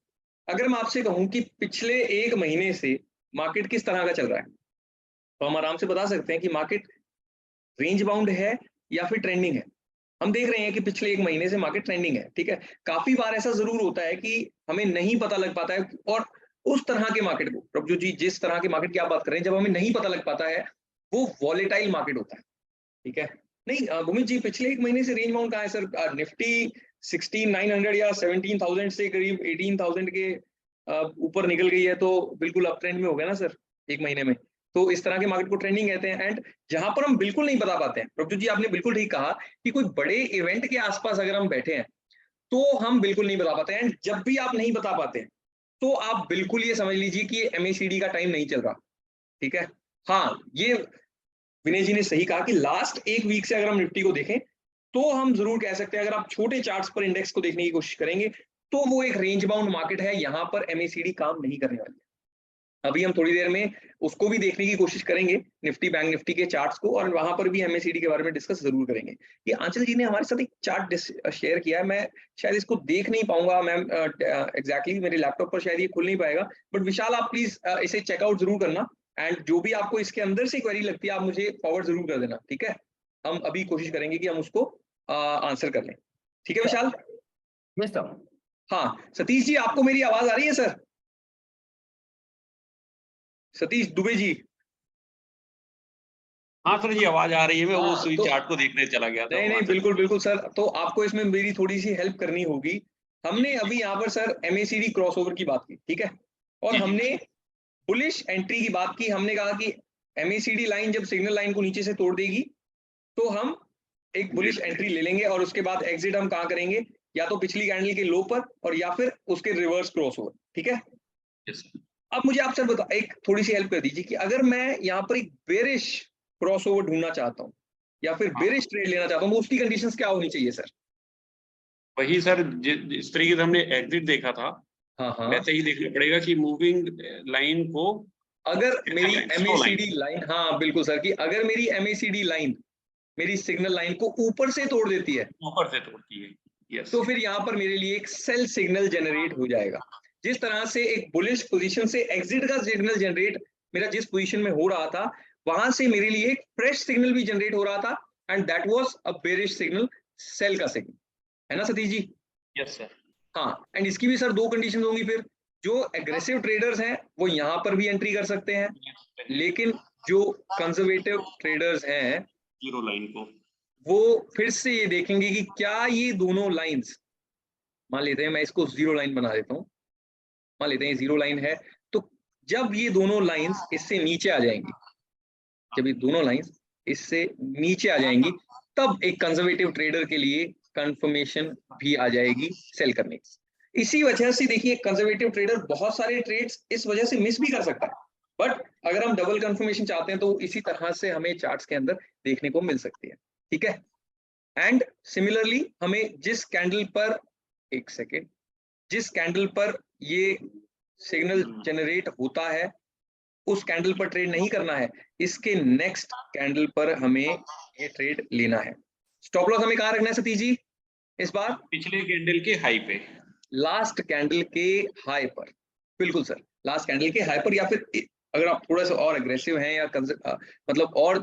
अगर मैं आपसे कहूं कि पिछले 1 महीने से मार्केट किस तरह का चल रहा है, तो हम आराम से बता सकते हैं कि मार्केट रेंज बाउंड है या फिर ट्रेंडिंग है। हम देख रहे हैं कि पिछले 1 महीने से मार्केट ट्रेंडिंग है, ठीक है। काफी बार ऐसा जरूर होता है कि हमें नहीं पता लग पाता है, और उस तरह के मार्केट को, प्रभु जी जिस तरह के मार्केट की आप बात कर रहे हैं, जब हमें नहीं पता लग पाता है, वो वॉलेटाइल मार्केट होता है, ठीक है। नहीं भूमित जी, पिछले 1 महीने से रेंज बाउंड कहाँ है सर? निफ्टी 16,900 या 17,000 से करीब 18,000 के ऊपर निकल गई है, तो बिल्कुल अप ट्रेंड में हो गया ना सर 1 महीने में। तो इस तरह के मार्केट को ट्रेंडिंग कहते हैं। एंड जहां पर हम बिल्कुल नहीं बता पाते हैं, प्रभु जी आपने बिल्कुल ठीक कहा कि कोई बड़े इवेंट के आसपास अगर हम बैठे हैं तो हम बिल्कुल नहीं बता पाते हैं। एंड जब भी आप नहीं बता पाते हैं तो आप बिल्कुल ये समझ लीजिए कि MACD का टाइम नहीं चल रहा, ठीक है। हाँ, ये विनय जी ने सही कहा कि लास्ट 1 वीक से अगर हम निफ्टी को देखें तो हम जरूर कह सकते हैं, अगर आप छोटे चार्ट्स पर इंडेक्स को देखने की कोशिश करेंगे तो वो एक रेंज बाउंड मार्केट है, यहाँ पर MACD काम नहीं करने वाली है। अभी हम थोड़ी देर में उसको भी देखने की कोशिश करेंगे, निफ्टी बैंक निफ्टी के चार्ट्स को, और वहां पर भी MACD के बारे में डिस्कस जरूर करेंगे। ये आंचल जी ने हमारे साथ एक चार्ट शेयर किया है, मैं शायद इसको देख नहीं पाऊंगा मैम एग्जैक्टली, मेरे लैपटॉप पर शायद ये खुल नहीं पाएगा, बट विशाल आप प्लीज इसे चेकआउट जरूर करना। एंड जो भी आपको इसके अंदर से क्वेरी लगती है आप मुझे फॉरवर्ड जरूर कर देना, ठीक है। हम अभी कोशिश करेंगे कि हम उसको आंसर कर लें, ठीक है विशाल? Yes sir. हाँ सतीश जी, आपको मेरी आवाज आ रही है सर? सतीश दुबे जी? हाँ सर जी, आवाज आ रही है। मैं हाँ, वो सुई तो चार्ट को देखने चला गया था। नहीं नहीं, बिल्कुल बिल्कुल सर, तो आपको इसमें मेरी थोड़ी सी हेल्प करनी होगी। हमने अभी यहाँ पर सर MACD क्रॉसओवर की बात की, ठीक है, और जी, जी। हमने बुलिश एंट्री की बात की। हमने कहा कि MACD लाइन जब सिग्नल लाइन को नीचे से तोड़ देगी तो हम एक बुलिश एंट्री ले लेंगे, और उसके बाद एग्जिट हम कहाँ करेंगे? या तो पिछली कैंडल के लो पर, और या फिर उसके रिवर्स क्रॉसओवर, ठीक है। Yes sir. अब मुझे आप सर बताओ, एक थोड़ी सी हेल्प कर दीजिए कि अगर मैं यहाँ पर एक बेरिश क्रॉसओवर ढूंढना चाहता हूँ या फिर बेरिश ट्रेड लेना चाहता हूँ, तो उसकी कंडीशंस क्या होनी चाहिए सर? वही सर, जिस तरीके से हमने एग्जिट देखा था, हाँ हाँ, वैसे ही देखना पड़ेगा कि मूविंग लाइन को, अगर मेरी स्लो MACD लाइन, हाँ बिल्कुल सर, कि अगर मेरी MACD लाइन मेरी सिग्नल लाइन को ऊपर से तोड़ देती है ऊपर से तोड़ती है। यस। तो फिर यहाँ पर मेरे लिए एक सेल सिग्नल जनरेट हो जाएगा। जिस तरह से एक बुलिश पोजीशन से एग्जिट का सिग्नल जनरेट मेरा जिस पोजीशन में हो रहा था, वहां से मेरे लिए एक फ्रेश सिग्नल भी जनरेट हो रहा था, and that was a bearish signal, sell का सिग्नल, है ना सतीश जी? Yes sir. हाँ, एंड इसकी भी सर 2 कंडीशन होंगी फिर। जो एग्रेसिव ट्रेडर्स हैं वो यहाँ पर भी एंट्री कर सकते हैं, लेकिन जो कंजर्वेटिव ट्रेडर्स हैं जीरो लाइन को, वो फिर से ये देखेंगे कि क्या ये दोनों लाइंस, मान लेते हैं मैं इसको 0 लाइन बना देता हूँ, मान लेते हैं 0 लाइन है, तो जब ये दोनों लाइंस इससे नीचे आ जाएंगी, जब ये दोनों लाइंस इससे नीचे आ जाएंगी, तब एक कंजर्वेटिव ट्रेडर के लिए कंफर्मेशन भी आ जाएगी सेल करने की। इसी वजह से देखिए, कंजर्वेटिव ट्रेडर बहुत सारे ट्रेड्स इस वजह से मिस भी कर सकता है, बट अगर हम डबल कंफर्मेशन चाहते हैं तो इसी तरह से हमें चार्ट्स के अंदर देखने को मिल सकती है, ठीक है। एंड सिमिलरली हमें जिस कैंडल पर, एक सेकेंड, जिस कैंडल पर ये सिग्नल जनरेट होता है उस कैंडल पर ट्रेड नहीं करना है, इसके नेक्स्ट कैंडल पर हमें ये ट्रेड लेना है। स्टॉप लॉस हमें कहाँ रखना है सतीश जी इस बार? पिछले कैंडल के हाई पे, लास्ट कैंडल के हाई पर, बिल्कुल सर, लास्ट कैंडल के हाई पर, या फिर अगर आप थोड़ा सा और एग्रेसिव हैं या मतलब और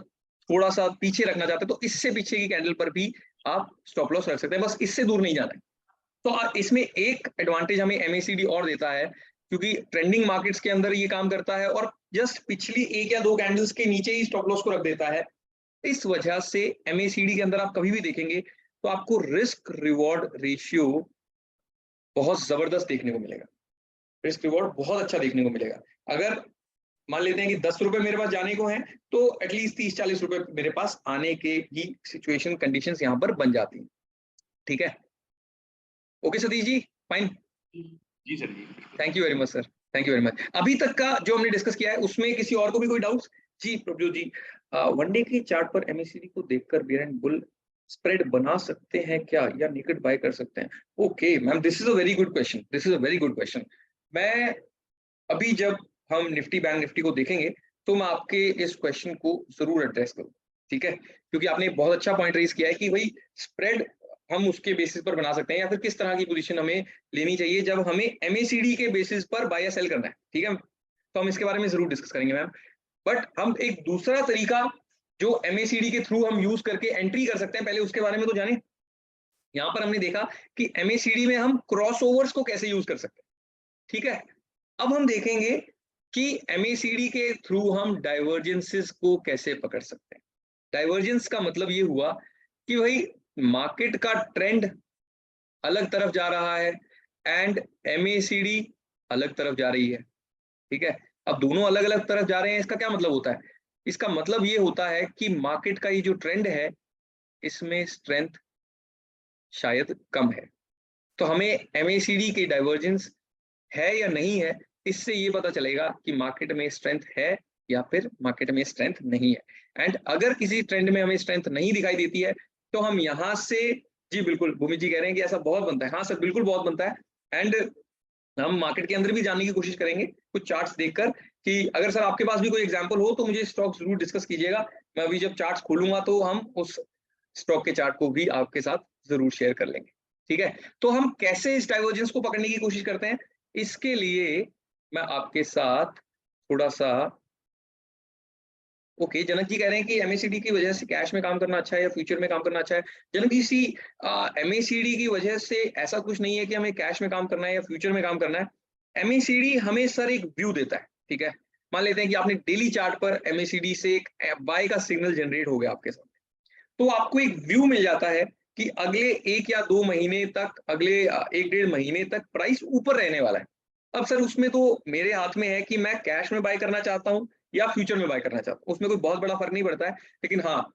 थोड़ा सा पीछे रखना चाहते हैं तो इससे पीछे की कैंडल पर भी आप स्टॉप लॉस रख सकते हैं, बस इससे दूर नहीं जाना है। तो इसमें एक एडवांटेज हमें MACD और देता है, क्योंकि ट्रेंडिंग मार्केट्स के अंदर ये काम करता है और जस्ट पिछली 1 या 2 कैंडल्स के नीचे ही स्टॉप लॉस को रख देता है। इस वजह से MACD के अंदर आप कभी भी देखेंगे तो आपको रिस्क रिवॉर्ड रेशियो बहुत जबरदस्त देखने को मिलेगा, रिस्क रिवॉर्ड बहुत अच्छा देखने को मिलेगा। अगर मान लेते हैं कि 10 रुपए मेरे पास जाने को हैं, तो एटलीस्ट 30-40 रुपए मेरे पास आने के भी सिचुएशन कंडीशंस यहाँ पर बन जाती हैं, ठीक है। ओके सतीश जी, फाइन, जी sir ji. Thank you very much sir, thank you very much. अभी तक का जो हमने डिस्कस किया है उसमें किसी और को भी कोई डाउट्स? जी प्रभु जी, वनडे के चार्ट पर MACD को देखकर बेयर एंड बुल स्प्रेड बना सकते हैं क्या, या नेकेड बाय कर सकते हैं? Okay ma'am, this is a very good question, this is a very good question. मैं अभी जब हम निफ्टी बैंक निफ्टी को देखेंगे तो मैं आपके इस क्वेश्चन को जरूर एड्रेस करूँ, ठीक है, क्योंकि आपने बहुत अच्छा पॉइंट रेज किया है कि भाई स्प्रेड हम उसके बेसिस पर बना सकते हैं या फिर किस तरह की पोजीशन हमें लेनी चाहिए जब हमें MACD के बेसिस पर बाय या सेल करना है, ठीक है। तो हम इसके बारे में जरूर डिस्कस करेंगे मैम। बट हम एक दूसरा तरीका जो MACD के थ्रू हम यूज करके एंट्री कर सकते हैं, पहले उसके बारे में तो जाने। यहां पर हमने देखा कि MACD में हम क्रॉसओवर्स को कैसे यूज कर सकते हैं, ठीक है। अब हम देखेंगे कि MACD के थ्रू हम डाइवर्जेंसेस को कैसे पकड़ सकते हैं। डाइवर्जेंस का मतलब ये हुआ कि भाई मार्केट का ट्रेंड अलग तरफ जा रहा है एंड MACD अलग तरफ जा रही है, ठीक है। अब दोनों अलग अलग तरफ जा रहे हैं, इसका क्या मतलब होता है? इसका मतलब ये होता है कि मार्केट का ये जो ट्रेंड है इसमें स्ट्रेंथ शायद कम है। तो हमें MACD की डाइवर्जेंस है या नहीं है, इससे ये पता चलेगा कि मार्केट में स्ट्रेंथ है या फिर मार्केट में स्ट्रेंथ नहीं है। एंड अगर किसी ट्रेंड में हमें स्ट्रेंथ नहीं दिखाई देती है तो हम यहाँ से, जी बिल्कुल भूमि जी कह रहे हैं कि ऐसा बहुत बनता है। हाँ सर, बिल्कुल बहुत बनता है। एंड हम मार्केट के अंदर भी जानने की कोशिश करेंगे कुछ चार्ट्स देखकर कि अगर सर आपके पास भी कोई एग्जांपल हो तो मुझे स्टॉक जरूर डिस्कस कीजिएगा। मैं अभी जब चार्ट्स खोलूंगा तो हम उस स्टॉक के चार्ट को भी आपके साथ जरूर शेयर कर लेंगे, ठीक है। तो हम कैसे इस डाइवर्जेंस को पकड़ने की कोशिश करते हैं, इसके लिए मैं आपके साथ थोड़ा सा, ओके जनक जी कह रहे हैं कि MACD की वजह से कैश में काम करना अच्छा है या फ्यूचर में काम करना अच्छा है। जनक जी सी MACD की वजह से ऐसा कुछ नहीं है कि हमें कैश में काम करना है या फ्यूचर में काम करना है। MACD हमें सर एक व्यू देता है, ठीक है। मान लेते हैं कि आपने डेली चार्ट पर MACD से एक बाय का सिग्नल जनरेट हो गया आपके सामने, तो आपको एक व्यू मिल जाता है कि अगले 1 या 2 महीने तक, अगले 1-1.5 महीने तक प्राइस ऊपर रहने वाला है। अब सर उसमें तो मेरे हाथ में है कि मैं कैश में बाय करना चाहता हूं या फ्यूचर में बाय करना चाहता हूं, उसमें कोई बहुत बड़ा फर्क नहीं पड़ता है। लेकिन हाँ,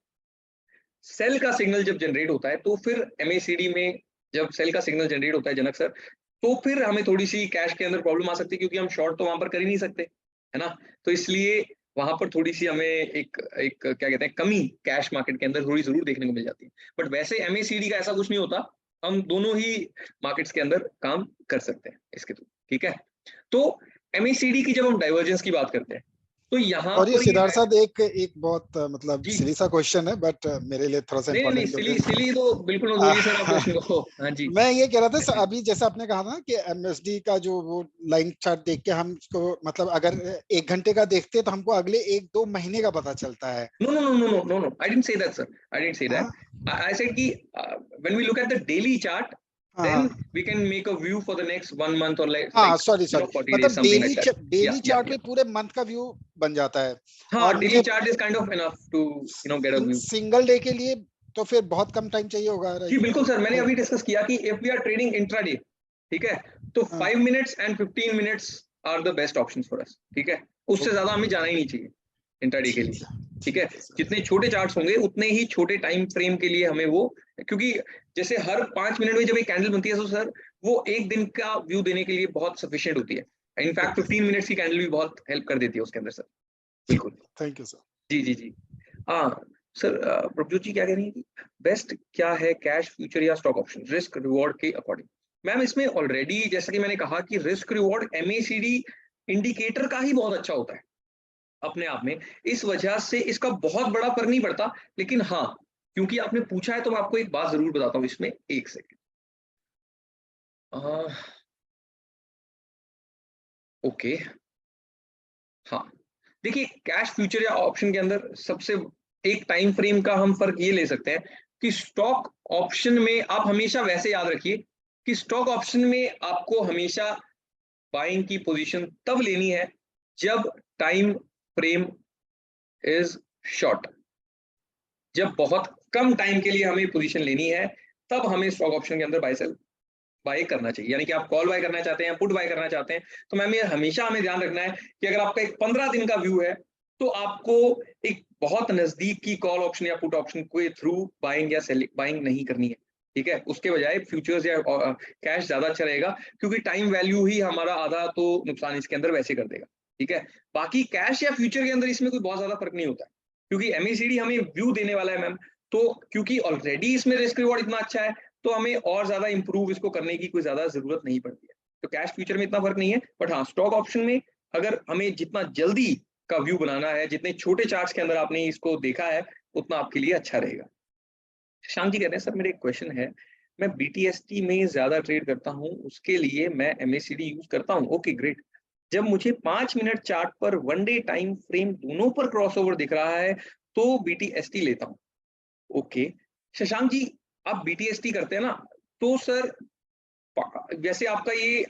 सेल का सिग्नल जब जनरेट होता है तो फिर MACD में जब सेल का सिग्नल जनरेट होता है जनक सर, तो फिर हमें थोड़ी सी कैश के अंदर प्रॉब्लम आ सकती है, क्योंकि हम शॉर्ट तो वहां पर कर ही नहीं सकते, है ना। तो इसलिए वहां पर थोड़ी सी हमें एक एक क्या कहते हैं, कमी कैश मार्केट के अंदर थोड़ी जरूर देखने को मिल जाती है। बट वैसे MACD का ऐसा कुछ नहीं होता, हम दोनों ही मार्केट्स के अंदर काम कर सकते हैं इसके थ्रू, ठीक है। तो MACD की जब हम डाइवर्जेंस की बात करते हैं तो यहाँ और ये पर सिद्धार्थ साहब एक बहुत मतलब जी सिली सा क्वेश्चन है, बट मेरे लिए थोड़ा सा नहीं नहीं नहीं, इम्पोर्टेंट, सिली क्योंकि सिली तो बिल्कुल मत बोलिए सर, आप प्रश्न को। हाँ जी मैं ये कह रहा था जी। अभी जैसा आपने कहा ना कि MACD का जो वो लाइन चार्ट देख के हम इसको मतलब अगर 1 घंटे का देखते हैं तो हमको अगले 1-2 महीने का पता चलता है। No, no, no, no, no, no, no. I didn't say that, sir. I didn't say that. हाँ I said कि when we look at the daily chart, हाँ then हाँ we can make a view for the next 1 month or हाँ, sorry 40 days, मतलब something like that. Daily Yeah, yeah, chart yeah. में पूरे month का view बन जाता है। हाँ, और daily मुझे chart is kind of enough to get a view. Single day के लिए तो फिर बहुत कम टाइम चाहिए होगा, जी राइट? बिल्कुल सर, मैंने अभी डिस्कस किया कि if we are trading intraday, ठीक है, तो हाँ 5 minutes and 15 minutes are the best options for us, ठीक है। उससे ज्यादा हमें जाना ही नहीं चाहिए इंट्राडे के लिए, ठीक है। ठीक है सर। जितने छोटे चार्ट्स होंगे उतने ही छोटे टाइम फ्रेम के लिए हमें वो, क्योंकि जैसे हर 5 मिनट में जब एक कैंडल बनती है तो सर वो एक दिन का व्यू देने के लिए बहुत सफिशिएंट होती है। इनफैक्ट 15 मिनट्स की कैंडल भी बहुत हेल्प कर देती है उसके अंदर सर, बिल्कुल। Thank you sir. जी जी जी। हाँ सर, प्रभजोत जी क्या कह रही हैं कि बेस्ट क्या है, कैश, फ्यूचर या स्टॉक ऑप्शन रिस्क रिवॉर्ड के अकॉर्डिंग। मैम इसमें ऑलरेडी जैसा कि मैंने कहा कि रिस्क रिवॉर्ड MACD इंडिकेटर का ही बहुत अच्छा होता है अपने आप में, इस वजह से इसका बहुत बड़ा फर्क नहीं पड़ता। लेकिन हाँ, क्योंकि आपने पूछा है तो मैं आपको एक बात जरूर बताता हूँ इसमें, एक सेकेंड। ओके, हाँ देखिए, कैश, फ्यूचर या ऑप्शन के अंदर सबसे एक टाइम फ्रेम का हम फर्क ये ले सकते हैं कि स्टॉक ऑप्शन में आप हमेशा वैसे याद रखिए कि स्टॉक ऑप्शन में आपको हमेशा बाइंग की पोजीशन तब लेनी है जब टाइम फ्रेम इज शॉर्ट। जब बहुत कम टाइम के लिए हमें पोजीशन लेनी है तब हमें स्टॉक ऑप्शन के अंदर बाय सेल बाय करना चाहिए। यानी कि आप कॉल बाय करना चाहते हैं, पुट बाय करना चाहते हैं, तो मैम ये हमेशा हमें ध्यान रखना है कि अगर आपका एक 15 दिन का व्यू है तो आपको एक बहुत नजदीक की कॉल ऑप्शन या पुट ऑप्शन के थ्रू बाइंग या सेलिंग बाइंग नहीं करनी है, ठीक है। उसके बजाय फ्यूचर्स या कैश ज्यादा अच्छा रहेगा, क्योंकि टाइम वैल्यू ही हमारा आधा तो नुकसान इसके अंदर वैसे कर देगा, ठीक है। बाकी कैश या फ्यूचर के अंदर इसमें कोई बहुत ज्यादा फर्क नहीं होता है, क्योंकि MACD हमें व्यू देने वाला है मैम। तो क्योंकि ऑलरेडी इसमें रिस्क रिवॉर्ड इतना अच्छा है तो हमें और ज्यादा इंप्रूव इसको करने की कोई ज्यादा जरूरत नहीं पड़ती है। तो कैश फ्यूचर में इतना फर्क नहीं है, बट हाँ स्टॉक ऑप्शन में अगर हमें जितना जल्दी का व्यू बनाना है, जितने छोटे चार्ट्स के अंदर आपने इसको देखा है, उतना आपके लिए अच्छा रहेगा। शांत जी कहते हैं सर मेरे एक क्वेश्चन है, मैं BTST में ज्यादा ट्रेड करता हूँ, उसके लिए मैं MACD यूज करता हूँ। Okay great. जब मुझे 5 मिनट चार्ट पर 1 डे टाइम फ्रेम दोनों पर क्रॉसओवर दिख रहा है तो BTST लेता हूं। ओके शशांक जी, आप BTST करते हैं ना, तो सर वैसे आपका ये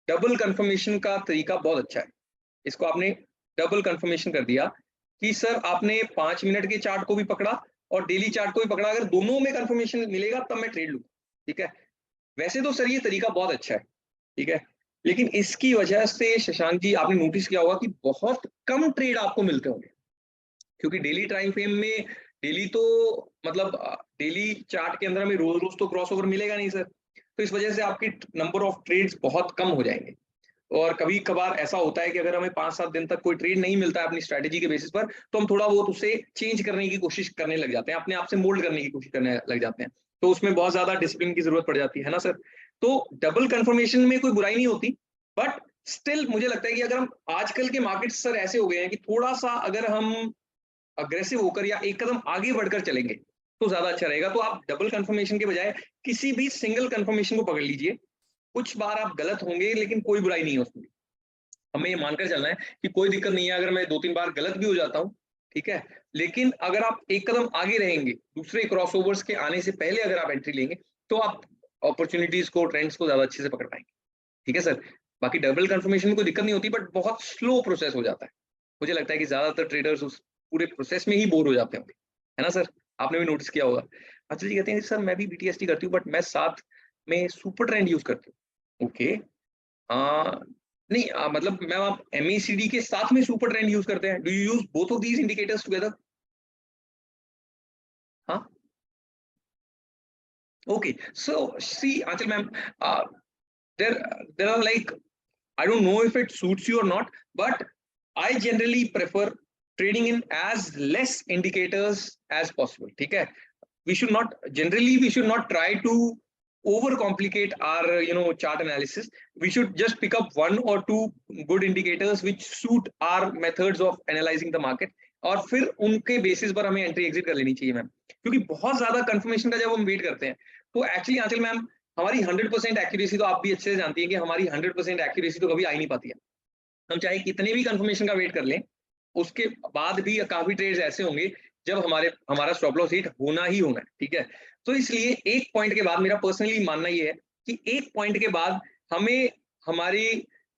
डबल कंफर्मेशन का तरीका बहुत अच्छा है। इसको आपने डबल कंफर्मेशन कर दिया कि सर आपने 5 मिनट के चार्ट को भी पकड़ा और डेली चार्ट को भी पकड़ा। अगर दोनों में कंफर्मेशन मिलेगा तब मैं ट्रेड लूंगा, ठीक है। वैसे तो सर ये तरीका बहुत अच्छा है, ठीक है, लेकिन इसकी वजह से शशांक जी आपने नोटिस किया होगा कि बहुत कम ट्रेड आपको मिलते होंगे, क्योंकि डेली टाइम फ्रेम में डेली तो मतलब डेली चार्ट के अंदर हमें रोज रोज तो क्रॉसओवर मिलेगा नहीं सर, तो इस वजह से आपके नंबर ऑफ ट्रेड्स बहुत कम हो जाएंगे। और कभी कभार ऐसा होता है कि अगर हमें 5-7 दिन तक कोई ट्रेड नहीं मिलता है अपनी स्ट्रैटेजी के बेसिस पर, तो हम थोड़ा बहुत उसे चेंज करने की कोशिश करने लग जाते हैं, अपने आप से मोल्ड करने की कोशिश करने लग जाते हैं, तो उसमें बहुत ज्यादा डिसिप्लिन की जरूरत पड़ जाती है ना सर। तो डबल कंफर्मेशन में कोई बुराई नहीं होती, बट स्टिल मुझे लगता है कि अगर हम आजकल के मार्केट सर ऐसे हो गए हैं कि थोड़ा सा अगर हम अग्रेसिव होकर या एक कदम आगे बढ़कर चलेंगे तो ज्यादा अच्छा रहेगा। तो आप डबल कंफर्मेशन के बजाय किसी भी सिंगल कंफर्मेशन को पकड़ लीजिए। कुछ बार आप गलत होंगे लेकिन कोई बुराई नहीं है उसमें, हमें ये मानकर चलना है कि कोई दिक्कत नहीं है अगर मैं 2-3 बार गलत भी हो जाता हूँ, ठीक है, लेकिन अगर आप एक कदम आगे रहेंगे दूसरे क्रॉसओवर्स के आने से पहले अगर आप एंट्री लेंगे तो आप अपॉर्चुनिटीज को ट्रेंड्स को ज्यादा अच्छे से पकड़ पाएंगे, ठीक है सर। बाकी डबल कंफर्मेशन में कोई दिक्कत नहीं होती, बट बहुत स्लो प्रोसेस हो जाता है। मुझे लगता है कि ज्यादातर ट्रेडर्स उस पूरे प्रोसेस में ही बोर हो जाते होंगे, है ना सर, आपने भी नोटिस किया होगा। अच्छा जी कहते हैं सर मैं भी BTST करती हूँ बट मैं साथ में सुपर ट्रेंड यूज करती हूँ। ओके नहीं मतलब मैम आप MECD के साथ में सुपर ट्रेंड यूज करते हैं, do you use both of these indicators together? हाँ okay so see Anchal ma'am, there are like I don't know if it suits you or not, but I generally prefer trading in as less indicators as possible, ठीक है। we should not try to overcomplicate our chart analysis. We should just pick up 1 or 2 good indicators which suit our methods of analyzing the market, और फिर उनके basis पर हमें entry exit कर लेनी चाहिए मैम। क्योंकि बहुत ज्यादा कंफर्मेशन का जब हम वेट करते हैं तो एक्चुअली आंचल मैम हमारी 100% एक्यूरेसी, तो आप भी अच्छे से जानती हैं कि हमारी 100% एक्यूरेसी तो कभी आ ही नहीं पाती है। हम चाहे कितने भी कंफर्मेशन का वेट कर लें, उसके बाद भी काफी ट्रेड्स ऐसे होंगे जब हमारा स्टॉप लॉस हिट होना ही होना है, ठीक है। तो इसलिए एक पॉइंट के बाद मेरा पर्सनली मानना ये है कि एक पॉइंट के बाद हमें हमारी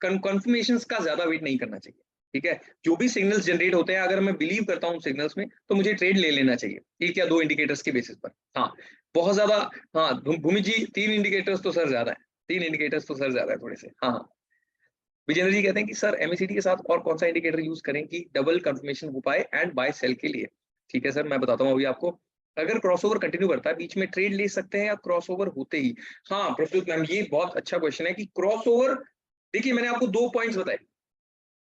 कंफर्मेशंस का ज्यादा वेट नहीं करना चाहिए, ठीक है। जो भी सिग्नल्स जनरेट होते हैं अगर मैं बिलीव करता हूँ सिग्नल्स में तो मुझे ट्रेड ले लेना चाहिए 1 या 2 इंडिकेटर्स के बेसिस पर। हाँ बहुत ज्यादा, हाँ भूमि जी 3 इंडिकेटर्स तो सर ज्यादा है, 3 इंडिकेटर्स तो सर ज्यादा है थोड़े से। हाँ विजेंद्र जी कहते हैं कि सर MECD के साथ और कौन सा इंडिकेटर यूज करें कि डबल कंफर्मेशन हो पाए एंड बाय सेल के लिए? ठीक है सर मैं बताता हूँ अभी आपको। अगर क्रॉसओवर कंटिन्यू करता है बीच में ट्रेड ले सकते हैं या क्रॉसओवर होते ही? हाँ प्रस्तुत मैम ये बहुत अच्छा क्वेश्चन है कि क्रॉसओवर, देखिए मैंने आपको 2 पॉइंट्स बताए,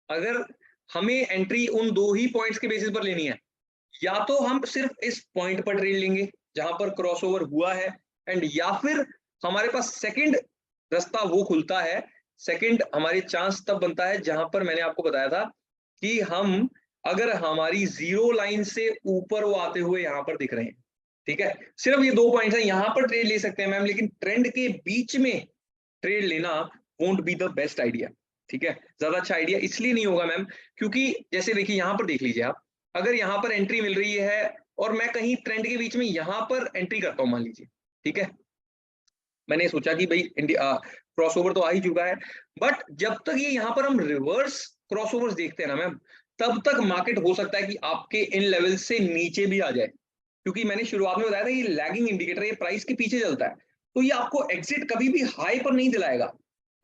अगर हमें एंट्री उन 2 ही पॉइंट्स के बेसिस पर लेनी है, या तो हम सिर्फ इस पॉइंट पर ट्रेड लेंगे जहां पर क्रॉसओवर हुआ है, एंड या फिर हमारे पास सेकंड रास्ता वो खुलता है, सेकंड हमारे चांस तब बनता है जहां पर मैंने आपको बताया था कि हम अगर हमारी जीरो लाइन से ऊपर वो आते हुए यहां पर दिख रहे हैं, ठीक है। सिर्फ ये 2 पॉइंट्स हैं, यहां पर ट्रेड ले सकते हैं मैम, लेकिन ट्रेंड के बीच में ट्रेड लेना won't be the best idea, ठीक है। ज्यादा अच्छा आइडिया इसलिए नहीं होगा मैम क्योंकि जैसे देखिए यहां पर देख लीजिए आप, अगर यहां पर एंट्री मिल रही है और मैं कहीं ट्रेंड के बीच में यहां पर एंट्री करता हूं मान लीजिए, ठीक है, मैंने सोचा कि भाई क्रॉसओवर तो आ ही चुका है, बट जब तक ये यहाँ पर हम रिवर्स क्रॉसओवर्स देखते हैं ना मैम, तब तक मार्केट हो सकता है कि आपके इन लेवल से नीचे भी आ जाए, क्योंकि मैंने शुरुआत में बताया था ये लैगिंग इंडिकेटर, ये प्राइस के पीछे चलता है, तो ये आपको एग्जिट कभी भी हाई पर नहीं दिलाएगा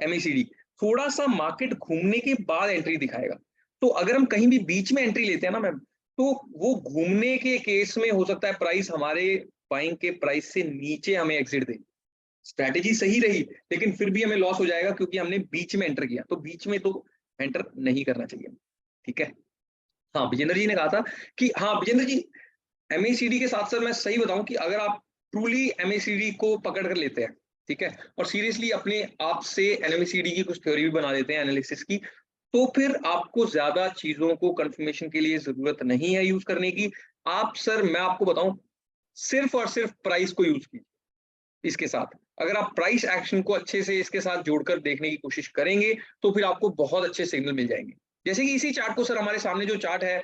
MECD, थोड़ा सा मार्केट घूमने के बाद एंट्री दिखाएगा। तो अगर हम कहीं भी बीच में एंट्री लेते हैं ना मैम, तो वो घूमने के केस में हो सकता है प्राइस हमारे बाइंग के प्राइस से नीचे हमें एग्जिट दे, स्ट्रैटेजी सही रही लेकिन फिर भी हमें लॉस हो जाएगा क्योंकि हमने बीच में एंटर किया, तो बीच में तो एंटर नहीं करना चाहिए, ठीक है। हाँ विजेंद्र जी ने कहा था कि, हाँ विजेंद्र जी MECD के साथ साथ मैं सही बताऊं कि अगर आप ट्रूली MECD को पकड़ कर लेते हैं, ठीक है, और सीरियसली अपने आप से MECD की कुछ थ्योरी भी बना देते हैं एनालिसिस की, तो फिर आपको ज्यादा चीजों को कंफर्मेशन के लिए जरूरत नहीं है यूज करने की। आप सर मैं आपको बताऊं सिर्फ और सिर्फ प्राइस को यूज कीजिए इसके साथ। अगर आप प्राइस एक्शन को अच्छे से इसके साथ जोड़कर देखने की कोशिश करेंगे तो फिर आपको बहुत अच्छे सिग्नल मिल जाएंगे। जैसे कि इसी चार्ट को सर, हमारे सामने जो चार्ट है,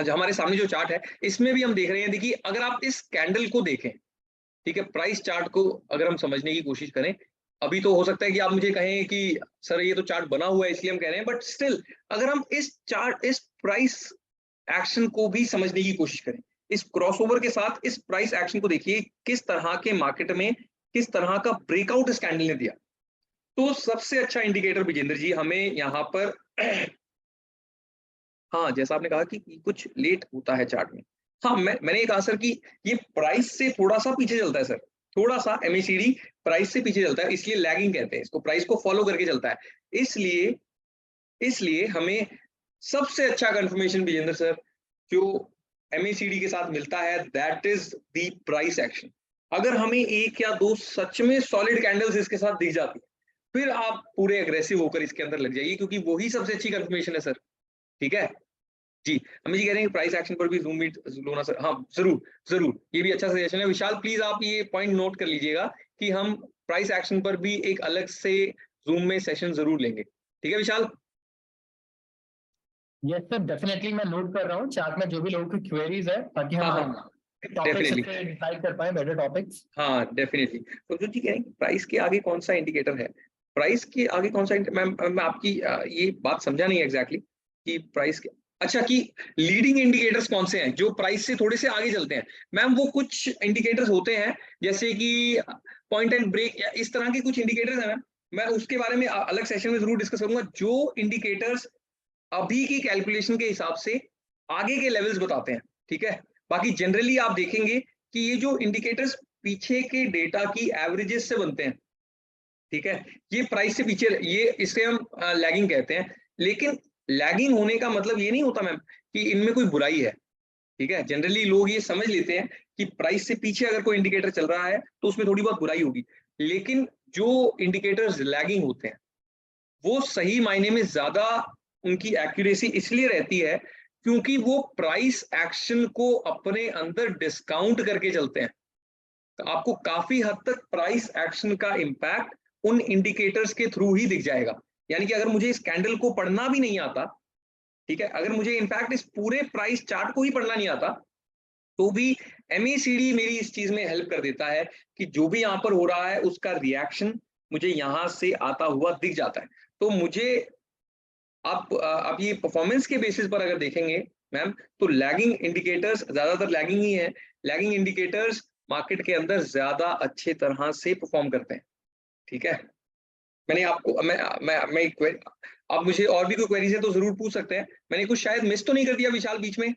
हमारे सामने जो चार्ट है इसमें भी हम देख रहे हैं, देखिए अगर आप इस कैंडल को देखें, ठीक है, प्राइस चार्ट को अगर हम समझने की कोशिश करें, अभी तो हो सकता है कि आप मुझे कहें कि सर ये तो चार्ट बना हुआ है इसलिए हम कह रहे हैं, बट स्टिल अगर हम इस प्राइस एक्शन को भी समझने की कोशिश करें, इस क्रॉसओवर के साथ इस प्राइस एक्शन को देखिए, किस तरह के मार्केट में किस तरह का ब्रेकआउट इस कैंडल ने दिया। तो सबसे अच्छा इंडिकेटर विजेंद्र जी हमें यहाँ पर हाँ, जैसा आपने कहा कि कुछ लेट होता है चार्ट में। हाँ, मैंने ये कहा सर कि ये प्राइस से थोड़ा सा पीछे चलता है सर, थोड़ा सा एमएसीडी प्राइस से पीछे चलता है, इसलिए लैगिंग कहते हैं इसको, प्राइस को फॉलो करके चलता है। इसलिए हमें सबसे अच्छा कंफर्मेशन विजेंद्र सर जो एमएसीडी के साथ मिलता है, that is the price action. अगर हमें एक या दो सच में सॉलिड कैंडल्स इसके साथ दिख जाती है, फिर आप पूरे एग्रेसिव होकर इसके अंदर लग जाइए, क्योंकि वही सबसे अच्छी कंफर्मेशन है सर। ठीक है जी, अमित जी कह रहे हैं प्राइस एक्शन पर भी जूम मीट लोना सर। हाँ जरूर, ये भी अच्छा सजेशन है। विशाल प्लीज आप ये पॉइंट नोट कर लीजिएगा कि हम प्राइस एक्शन पर भी एक अलग से जूम में सेशन जरूर लेंगे। ठीक है विशाल? यस सर, डेफिनेटली मैं नोट कर रहा हूँ चार्ट में जो भी लोगों की क्वेरीज है, ताकि हम डेफिनेटली डिसाइड कर पाए बेटर टॉपिक्स। हाँ डेफिनेटली। तो जो जी कह रहे हैं प्राइस के आगे कौन सा इंडिकेटर है, प्राइस के आगे कौन सा मैं आपकी ये बात समझा नहीं एग्जैक्टली कि प्राइस के, अच्छा कि लीडिंग इंडिकेटर्स कौन से हैं जो प्राइस से थोड़े से आगे चलते हैं। मैम वो कुछ इंडिकेटर्स होते हैं जैसे कि पॉइंट एंड ब्रेक या इस तरह के कुछ इंडिकेटर्स हैं मैम, मैं उसके बारे में अलग सेशन में जरूर डिस्कस करूंगा। जो इंडिकेटर्स अभी की कैलकुलेशन के हिसाब से आगे के लेवल्स बताते हैं, ठीक है। बाकी जनरली आप देखेंगे कि ये जो इंडिकेटर्स पीछे के डेटा की एवरेजेस से बनते हैं, ठीक है, ये प्राइस से पीछे, ये इसे हम लैगिंग कहते हैं। लेकिन लैगिंग होने का मतलब ये नहीं होता मैम कि इनमें कोई बुराई है, ठीक है। जनरली लोग ये समझ लेते हैं कि प्राइस से पीछे अगर कोई इंडिकेटर चल रहा है तो उसमें थोड़ी बहुत बुराई होगी, लेकिन जो इंडिकेटर्स लैगिंग होते हैं वो सही मायने में ज्यादा उनकी एक्यूरेसी इसलिए रहती है क्योंकि वो प्राइस एक्शन को अपने अंदर डिस्काउंट करके चलते हैं। तो आपको काफी हद तक प्राइस एक्शन का इंपैक्ट उन इंडिकेटर्स के थ्रू ही दिख जाएगा। यानी कि अगर मुझे इस कैंडल को पढ़ना भी नहीं आता, ठीक है, अगर मुझे इनफैक्ट इस पूरे प्राइस चार्ट को ही पढ़ना नहीं आता, तो भी एमएसीडी मेरी इस चीज में हेल्प कर देता है कि जो भी यहाँ पर हो रहा है उसका रिएक्शन मुझे यहां से आता हुआ दिख जाता है। तो मुझे आप ये परफॉर्मेंस के बेसिस पर अगर देखेंगे मैम, तो लैगिंग इंडिकेटर्स ज्यादातर लैगिंग ही है। लैगिंग इंडिकेटर्स मार्केट के अंदर ज्यादा अच्छे तरह से परफॉर्म करते हैं, ठीक है। मैंने आपको मैं आप मुझे और भी कोई क्वेरीज है तो जरूर पूछ सकते हैं। मैंने कुछ शायद मिस तो नहीं कर दिया विशाल बीच में?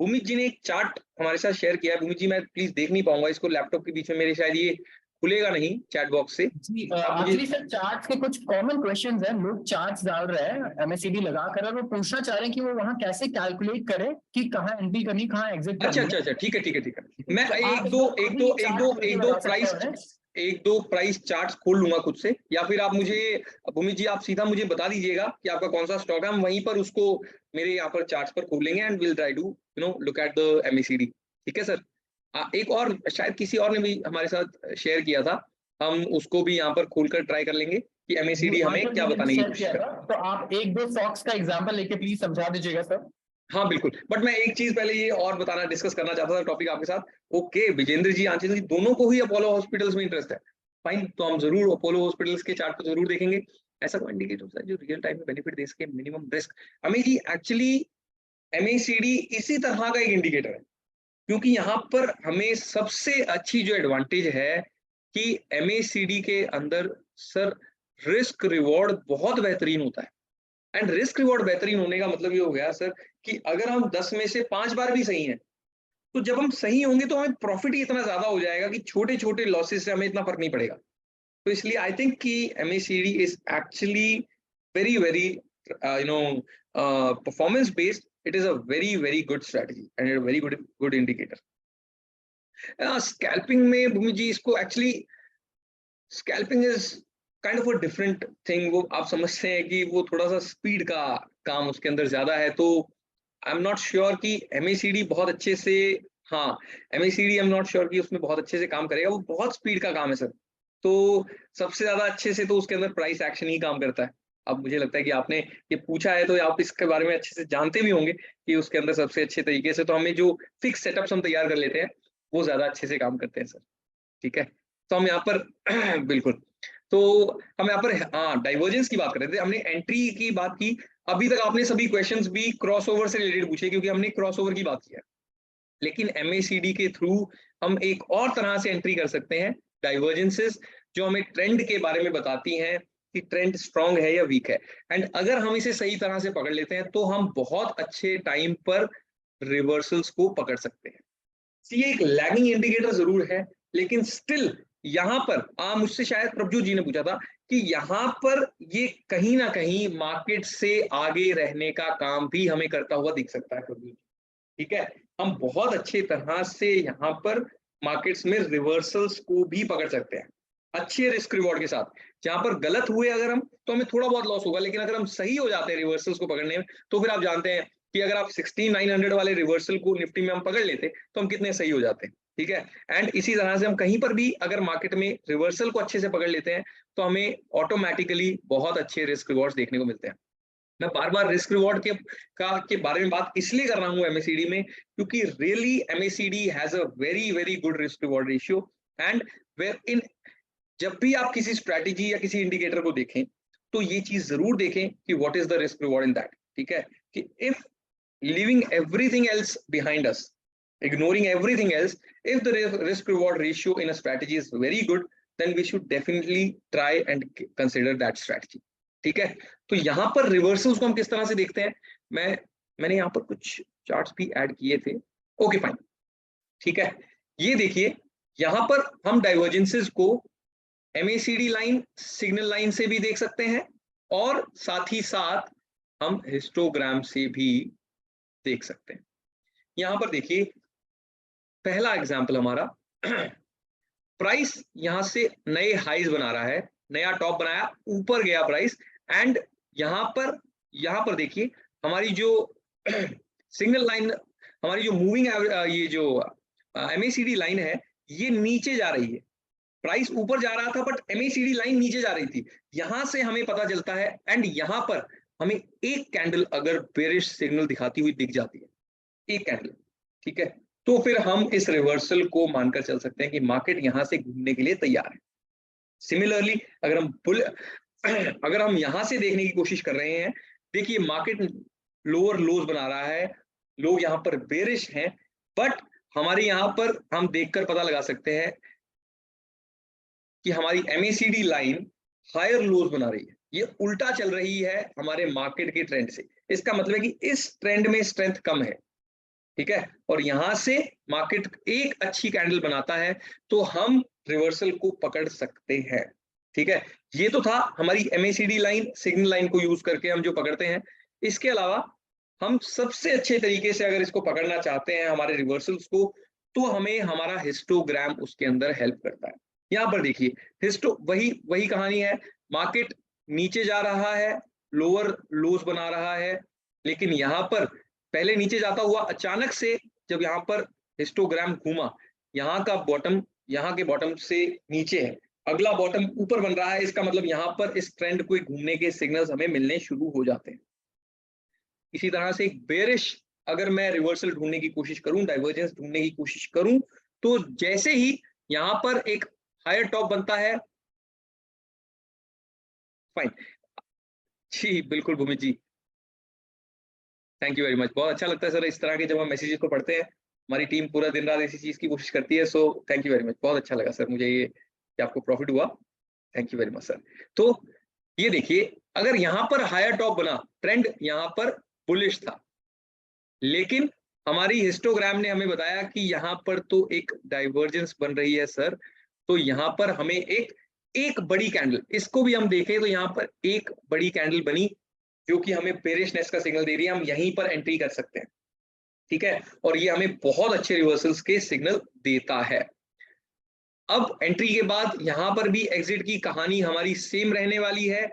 भूमित जी ने एक चार्ट हमारे साथ शेयर किया है। भूमित जी मैं प्लीज देख नहीं पाऊंगा इसको, लैपटॉप के बीच में मेरे शायद ये खुलेगा नहीं चैट बॉक्स से। जी एक्चुअली सर चार्ट्स के कुछ कॉमन क्वेश्चंस हैं, लोग चार्ट्स डाल रहे हैं एमएससीडी लगाकर और वो पूछना चाह रहे हैं कि वो वहां कैसे कैलकुलेट करें कि कहाँ एंट्री करनी कहाँ एग्जिट करनी है। अच्छा ठीक है। मैं तो एक दो प्राइस चार्ट्स खोल लूंगा खुद से, या फिर आप मुझे भूमित जी आप सीधा मुझे बता दीजिएगा कि आपका कौन सा स्टॉक है, हम वहीं पर उसको मेरे यहाँ पर चार्ट्स पर खोल लेंगे and will try to look at the MACD. ठीक है सर। एक और शायद किसी और ने भी हमारे साथ शेयर किया था, हम उसको भी यहाँ पर खोलकर ट्राई कर लेंगे कि एमएसीडी हमें क्या बताने की कोशिश कर। तो आप एक दो स्टॉक्स का एग्जांपल लेके प्लीज समझा दीजिएगा सर। हाँ बिल्कुल, बट मैं एक चीज पहले ये और बताना डिस्कस करना चाहता था टॉपिक आपके साथ। ओके विजेंद्र जी, आंचल जी, दोनों को ही अपोलो हॉस्पिटल्स में इंटरेस्ट है, फाइन, तो हम जरूर अपोलो हॉस्पिटल्स के चार्ट को जरूर देखेंगे। ऐसा कोई इंडिकेटर है जो रियल टाइम में बेनिफिट दे सके, minimum risk. Amit ji actually MACD इसी तरह का एक इंडिकेटर है, क्योंकि यहाँ पर हमें सबसे अच्छी जो एडवांटेज है कि एमएसीडी के अंदर सर रिस्क रिवॉर्ड बहुत बेहतरीन होता है। एंड रिस्क रिवॉर्ड बेहतरीन होने का मतलब ये हो गया सर कि अगर हम 10 में से 5 बार भी सही हैं, तो जब हम सही होंगे तो हमें प्रॉफिट ही इतना ज्यादा हो जाएगा कि छोटे छोटे लॉसेस से हमें इतना फर्क नहीं पड़ेगा। तो इसलिए आई थिंक कि MACD is actually very very performance based, it is a very good strategy and very good indicator. Scalping में भूमि जी इसको actually scalping is kind of a different thing. वो आप समझते हैं कि वो थोड़ा सा स्पीड का काम उसके अंदर ज्यादा है, तो आई एम नॉट श्योर कि एमएसीडी बहुत अच्छे से हाँ, MACD I am not sure कि उसमें बहुत अच्छे से काम करेगा, वो बहुत स्पीड का काम है सर। तो सबसे ज्यादा अच्छे से तो उसके अंदर प्राइस एक्शन ही काम करता है। अब मुझे लगता है कि आपने ये पूछा है तो आप इसके बारे में अच्छे से जानते भी होंगे कि उसके अंदर सबसे अच्छे तरीके से तो हमें जो फिक्स सेटअप्स हम तैयार कर लेते हैं वो ज्यादा अच्छे से काम करते हैं सर। ठीक है, तो हम यहाँ पर बिल्कुल, तो हम यहाँ पर हाँ डाइवर्जेंस की बात कर रहे थे, हमने एंट्री की बात की। अभी तक आपने सभी क्वेश्चंस भी क्रॉसओवर से रिलेटेड पूछे क्योंकि हमने क्रॉसओवर की बात की है, लेकिन MACD के थ्रू हम एक और तरह से एंट्री कर सकते हैं, डाइवर्जेंसेस, जो हमें ट्रेंड के बारे में बताती हैं कि ट्रेंड स्ट्रांग है या वीक है। एंड अगर हम इसे सही तरह से पकड़ लेते हैं तो हम बहुत अच्छे टाइम पर रिवर्सल्स को पकड़ सकते हैं। ये एक लैगिंग इंडिकेटर जरूर है, लेकिन स्टिल यहां पर मुझसे शायद प्रभजोत जी ने पूछा था कि यहां पर ये कहीं ना कहीं मार्केट से आगे रहने का काम भी हमें करता हुआ दिख सकता है प्रभजोत जी। ठीक है, हम बहुत अच्छे तरह से यहाँ पर मार्केट्स में रिवर्सल्स को भी पकड़ सकते हैं अच्छे रिस्क रिवॉर्ड के साथ। जहां पर गलत हुए अगर हम, तो हमें थोड़ा बहुत लॉस होगा, लेकिन अगर हम सही हो जाते हैं रिवर्सल्स को पकड़ने में, तो फिर आप जानते हैं कि अगर आप 16900 वाले रिवर्सल को निफ्टी में हम पकड़ लेते तो हम कितने सही हो जाते हैं। ठीक है, एंड इसी तरह से हम कहीं पर भी अगर मार्केट में रिवर्सल को अच्छे से पकड़ लेते हैं तो हमें ऑटोमेटिकली बहुत अच्छे रिस्क रिवॉर्ड्स देखने को मिलते हैं। मैं बार बार रिस्क रिवॉर्ड के बारे में बात इसलिए कर रहा हूं MACD में, क्योंकि really MACD has a very very good risk reward ratio. And wherein, जब भी आप किसी स्ट्रैटेजी या किसी इंडिकेटर को देखें तो ये चीज जरूर देखें कि what is the risk reward in that. ठीक है, कि if living everything else behind us, ignoring everything else, if the risk reward ratio in a strategy is very good, then we should definitely try and consider that strategy। ठीक है, तो यहाँ पर reversals को हम किस तरह से देखते हैं, मैंने यहाँ पर कुछ चार्ट्स भी ऐड किए थे। ओके फाइन, ठीक है, ये देखिए यहाँ पर हम डाइवर्जेंसेस को MACD लाइन, सिग्नल लाइन से भी देख सकते हैं और साथ ही साथ हम हिस्टोग्राम से भी देख सकते हैं। यहाँ पर देखिए पहला एग्जाम्पल हमारा, प्राइस यहां से नए हाइज बना रहा है, नया टॉप बनाया, ऊपर गया प्राइस, एंड यहां पर देखिए हमारी जो सिग्नल लाइन, हमारी जो मूविंग ये जो MACD लाइन है ये नीचे जा रही है। प्राइस ऊपर जा रहा था बट MACD लाइन नीचे जा रही थी, यहां से हमें पता चलता है। एंड यहां पर हमें एक कैंडल अगर बेरिश सिग्नल दिखाती हुई दिख जाती है, एक कैंडल, ठीक है, तो फिर हम इस रिवर्सल को मानकर चल सकते हैं कि मार्केट यहां से घूमने के लिए तैयार है। सिमिलरली अगर हम यहां से देखने की कोशिश कर रहे हैं, देखिए मार्केट लोअर लोज बना रहा है, लोग यहां पर बेरिश हैं, बट हमारे यहां पर हम देखकर पता लगा सकते हैं कि हमारी MACD लाइन हायर लोज बना रही है, ये उल्टा चल रही है हमारे मार्केट के ट्रेंड से। इसका मतलब है कि इस ट्रेंड में स्ट्रेंथ कम है। ठीक है, और यहां से मार्केट एक अच्छी कैंडल बनाता है तो हम रिवर्सल को पकड़ सकते हैं। ठीक है, ये तो था हमारी MACD लाइन, सिग्नल लाइन को यूज करके हम जो पकड़ते हैं। इसके अलावा हम सबसे अच्छे तरीके से अगर इसको पकड़ना चाहते हैं हमारे रिवर्सल्स को, तो हमें हमारा हिस्टोग्राम उसके अंदर हेल्प करता है। यहाँ पर देखिए वही कहानी है, मार्केट नीचे जा रहा है, लोअर लोज बना रहा है, लेकिन यहाँ पर पहले नीचे जाता हुआ अचानक से जब यहाँ पर हिस्टोग्राम घूमा, यहाँ का बॉटम, यहाँ के बॉटम से नीचे है, अगला बॉटम ऊपर बन रहा है, इसका मतलब यहाँ पर इस ट्रेंड को घूमने के सिग्नल्स हमें मिलने शुरू हो जाते हैं। इसी तरह से एक बेरिश अगर मैं रिवर्सल ढूंढने की कोशिश करूं, डाइवर्जेंस ढूंढने की कोशिश करूं, तो जैसे ही यहाँ पर एक हायर टॉप बनता है, फाइन जी, बिल्कुल भूमि जी, थैंक यू वेरी मच, बहुत अच्छा लगता है सर इस तरह के जब हम मैसेजेस को पढ़ते हैं, हमारी टीम पूरा दिन रात इसी चीज की कोशिश करती है। So thank you very much, बहुत अच्छा लगा सर मुझे ये कि आपको प्रॉफिट हुआ, thank you very much sir. तो ये देखिए अगर यहाँ पर हायर टॉप बना, ट्रेंड यहाँ पर बुलिश था, लेकिन हमारी हिस्टोग्राम ने हमें बताया कि यहाँ पर तो एक डाइवर्जेंस बन रही है सर, तो यहाँ पर हमें एक बड़ी कैंडल, इसको भी हम देखें तो यहाँ पर एक बड़ी कैंडल बनी जो कि हमें बेरिशनेस का सिग्नल दे रही है, हम यहीं पर एंट्री कर सकते हैं। ठीक है, और ये हमें बहुत अच्छे रिवर्सल्स के सिग्नल देता है। अब एंट्री के बाद यहां पर भी एग्जिट की कहानी हमारी सेम रहने वाली है।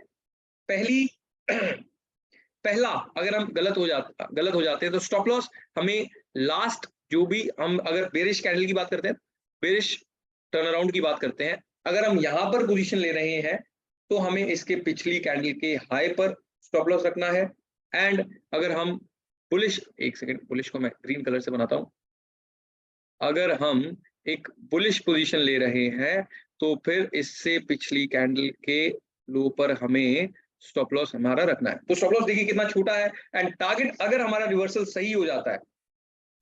पहला अगर हम गलत हो जाते हैं तो स्टॉप लॉस हमें लास्ट जो भी हम अगर बेरिश कैंडल की बात करते हैं, बेरिश टर्न अराउंड की बात करते हैं, अगर हम यहाँ पर पोजीशन ले रहे हैं तो हमें इसके पिछली कैंडल के हाई पर स्टॉप लॉस रखना है। एंड अगर हम बुलिश, एक सेकेंड, बुलिश को मैं ग्रीन कलर से बनाता हूं, अगर हम एक बुलिश पोजीशन ले रहे हैं तो फिर इससे पिछली कैंडल के लो पर हमें स्टॉप लॉस हमारा रखना है। तो स्टॉप लॉस देखिए कितना छोटा है, एंड टारगेट अगर हमारा रिवर्सल सही हो जाता है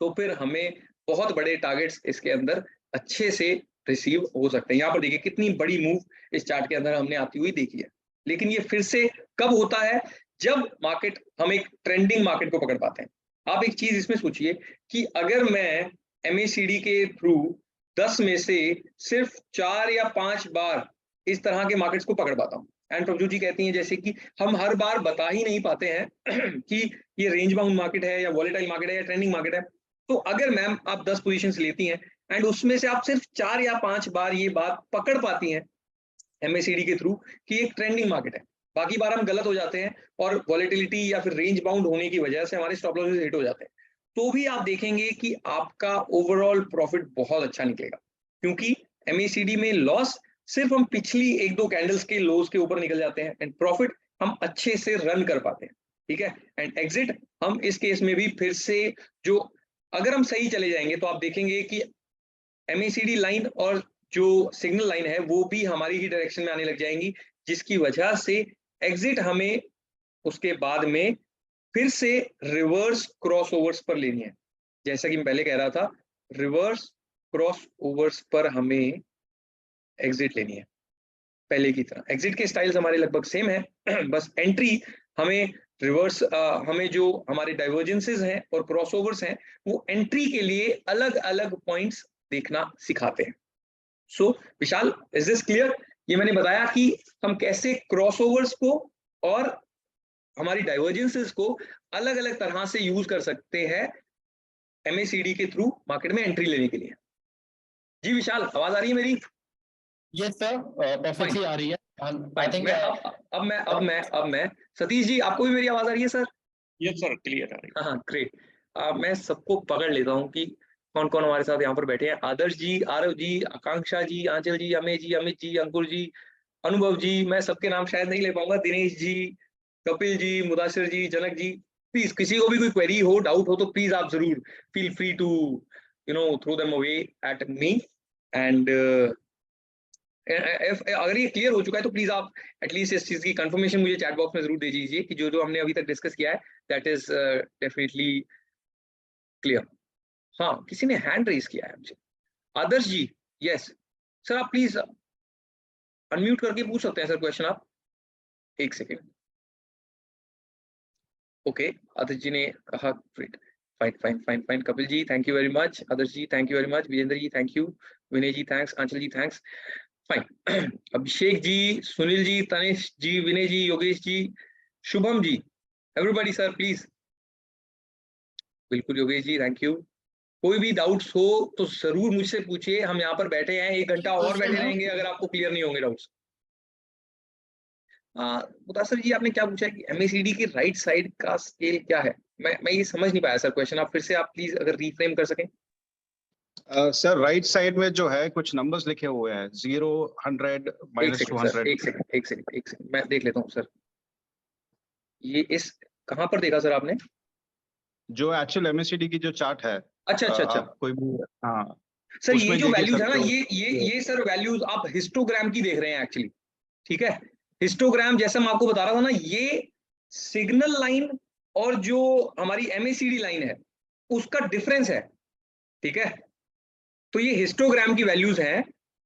तो फिर हमें बहुत बड़े टारगेट्स इसके अंदर अच्छे से रिसीव हो सकते हैं। यहाँ पर देखिए कितनी बड़ी मूव इस चार्ट के अंदर हमने आती हुई देखी है। लेकिन ये फिर से कब होता है, जब मार्केट, हम एक ट्रेंडिंग मार्केट को पकड़ पाते हैं। आप एक चीज इसमें सोचिए कि अगर मैं MACD के थ्रू 10 में से सिर्फ 4 या 5 बार इस तरह के मार्केट्स को पकड़ पाता हूँ, एंड प्रभुजी जी कहती हैं जैसे कि हम हर बार बता ही नहीं पाते हैं कि ये रेंज बाउंड मार्केट है या वॉलेटाइल मार्केट है या ट्रेंडिंग मार्केट है। तो अगर मैम आप 10 पोजीशंस लेती हैं एंड उसमें से आप सिर्फ 4 या 5 बार ये बात पकड़ पाती हैं MACD के थ्रू कि एक ट्रेंडिंग मार्केट है, बाकी बार हम गलत हो जाते हैं और वॉलेटिलिटी या फिर रेंज बाउंड होने की वजह से हमारे स्टॉप लॉसेस हिट हो जाते हैं, तो भी आप देखेंगे कि आपका ओवरऑल प्रॉफिट बहुत अच्छा निकलेगा। क्योंकि MACD में लॉस सिर्फ हम पिछली 1-2 कैंडल्स के लोज के ऊपर निकल जाते हैं, एंड प्रॉफिट हम अच्छे से रन कर पाते हैं। ठीक है, एंड एग्जिट हम इस केस में भी फिर से, जो अगर हम सही चले जाएंगे तो आप देखेंगे कि MACD लाइन और जो सिग्नल लाइन है वो भी हमारी ही डायरेक्शन में आने लग जाएंगी, जिसकी वजह से एग्जिट हमें उसके बाद में फिर से रिवर्स क्रॉस ओवर्स पर लेनी है। जैसा कि मैं पहले कह रहा था, रिवर्स क्रॉस ओवर्स पर हमें एग्जिट लेनी है पहले की तरह। एग्जिट के स्टाइल्स हमारे लगभग सेम है, बस एंट्री हमें रिवर्स, हमें जो हमारे डाइवर्जेंसेस हैं और क्रॉसओवर्स हैं वो एंट्री के लिए अलग अलग पॉइंट्स देखना सिखाते हैं। सो विशाल, इज दिस क्लियर? ये मैंने बताया कि हम कैसे क्रॉसओवर्स को और हमारी डाइवर्जेंसेस को अलग अलग तरह से यूज कर सकते हैं MACD के थ्रू मार्केट में एंट्री लेने के लिए। जी विशाल, आवाज आ रही है मेरी? यस सर, परफेक्टली आ रही है। आई थिंक अब मैं सतीश जी, आपको भी मेरी आवाज आ रही है सर? यस सर, क्लियर आ रही है। हाँ, ग्रेट। मैं सबको पकड़ लेता हूँ कि कौन कौन हमारे साथ यहाँ पर बैठे हैं। आदर्श जी, आरव जी, आकांक्षा जी, आंचल जी, अमेय जी, अमित जी, अंकुर जी, अनुभव जी, मैं सबके नाम शायद नहीं ले पाऊंगा, दिनेश जी, कपिल जी, मुदासिर जी, जनक जी। प्लीज किसी को भी कोई क्वेरी हो, डाउट हो तो प्लीज आप जरूर feel free to throw them away at me. And अगर ये क्लियर हो चुका है तो प्लीज आप एटलीस्ट इस चीज की कंफर्मेशन मुझे चैट बॉक्स में जरूर दे दीजिए कि जो जो हमने अभी तक डिस्कस किया है दैट इज डेफिनेटली क्लियर। हाँ, किसी ने हैंड रेज किया है मुझे। आदर्श जी, यस सर, आप प्लीज अनम्यूट करके पूछ सकते हैं सर क्वेश्चन आप। एक सेकेंड। ओके, आदर्श जी ने कहा great, fine fine fine fine. Kapil ji thank you very much, Adarsh ji thank you very much, Vijendra ji thank you, Vinay ji thanks, Anchal ji thanks, fine. Abhishek ji, Sunil ji, Tanish ji, Vinay ji, Yogesh ji, Shubham ji, everybody sir please. बिल्कुल योगेश जी, थैंक यू। कोई भी डाउट्स हो तो जरूर मुझसे पूछिए, हम यहाँ पर बैठे हैं 1 घंटा और बैठे रहेंगे अगर आपको क्लियर नहीं होंगे डाउट्स। मुतासर जी, आपने क्या पूछा है कि MACD की राइट साइड का स्केल क्या है? मैं ये समझ नहीं पाया सर क्वेश्चन, आप फिर से आप प्लीज अगर रिफ्रेम कर सकें। सर राइट साइड में जो है कुछ नंबर्स लिखे हुए हैं, 0, 100, -200। एक सेकंड मैं देख लेता हूँ सर। ये इस कहाँ पर देखा सर आपने? जो एक्चुअल MACD की जो चार्ट है, अच्छा कोई भी, हाँ सर, ये उसमें जो देख ही वैल्यूज है ना, सकते हो। ये सर वैल्यूज आप हिस्टोग्राम की देख रहे हैं एक्चुअली। ठीक है, हिस्टोग्राम जैसा मैं आपको बता रहा था ना, ये सिग्नल लाइन और जो हमारी MACD लाइन है उसका डिफरेंस है। ठीक है, तो ये हिस्टोग्राम की वैल्यूज हैं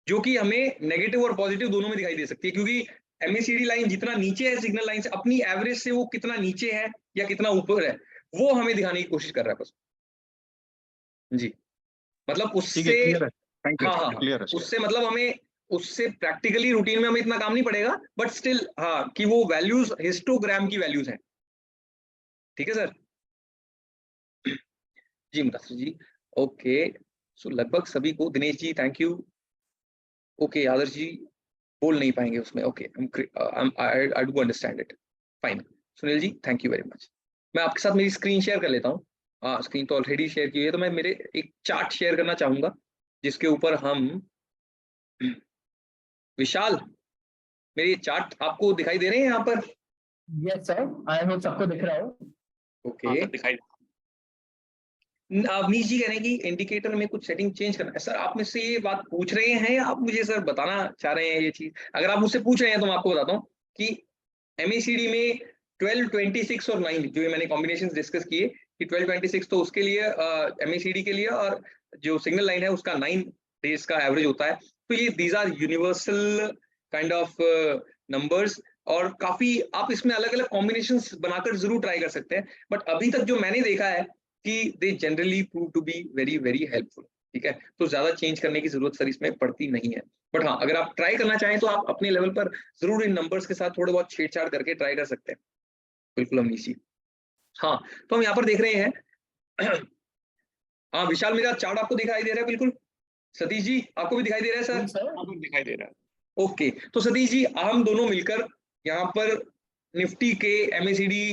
जो कि हमें नेगेटिव और पॉजिटिव दोनों में दिखाई दे सकती है, क्योंकि MACD लाइन जितना नीचे है सिग्नल लाइन से, अपनी एवरेज से वो कितना नीचे है या कितना ऊपर है वो हमें दिखाने की कोशिश कर रहा है बस। जी, मतलब ठीक है, उससे, क्लियर है, थैंक यू, हाँ, क्लियर है। उससे मतलब हमें, उससे प्रैक्टिकली रूटीन में हमें इतना काम नहीं पड़ेगा, बट स्टिल हाँ कि वो वैल्यूज हिस्टोग्राम की वैल्यूज हैं। ठीक है सर। जी मुदासिर जी, ओके, सो लगभग सभी को, Dinesh ji thank you, okay, Adarsh ji बोल नहीं पाएंगे उसमें, okay, I do understand it, fine. Sunil ji thank you very much. मैं आपके साथ मेरी स्क्रीन शेयर कर लेता हूँ, हाँ स्क्रीन तो ऑलरेडी शेयर की है, तो मैं मेरे एक चार्ट शेयर करना चाहूंगा जिसके ऊपर हम विशाल, मेरे ये चार्ट आपको दिखाई दे रहे हैं यहाँ पर? यस सर, आई होप सबको दिख रहा हो। ओके हाँ, सर दिखाई अवनीश जी कह रहे हैं कि इंडिकेटर में कुछ सेटिंग चेंज करना है। सर आप मुझसे ये बात पूछ रहे हैं या आप मुझे सर बताना चाह रहे हैं ये चीज? अगर आप मुझसे पूछ रहे हैं तो मैं आपको बताता हूँ कि एमएसीडी में 12, 26 और 9 जो मैंने कॉम्बिनेशन डिस्कस किए कि 12, 26 तो उसके लिए एमएसीडी के लिए, और जो सिग्नल लाइन है उसका 9 डेज का एवरेज होता है। तो ये these are universal kind of numbers, और काफी आप इसमें अलग अलग कॉम्बिनेशंस बनाकर जरूर ट्राई कर सकते हैं, बट अभी तक जो मैंने देखा है कि they generally prove to be very very helpful. ठीक है, तो ज्यादा चेंज करने की जरूरत सर इसमें पड़ती नहीं है, बट हाँ अगर आप ट्राई करना चाहें तो आप अपने लेवल पर जरूर इन नंबर्स के साथ थोड़े बहुत छेड़छाड़ करके ट्राई कर सकते हैं। बिल्कुल अमनीश जी। हाँ तो हम यहाँ पर देख रहे हैं हाँ विशाल, मेरा चार्ट आपको दिखाई दे रहा है? बिल्कुल। सतीश जी आपको भी दिखाई दे रहा है सर? सर हाँ, सर दिखाई दे रहा है। ओके, तो सतीश जी हम दोनों मिलकर यहाँ पर निफ्टी के एमएसीडी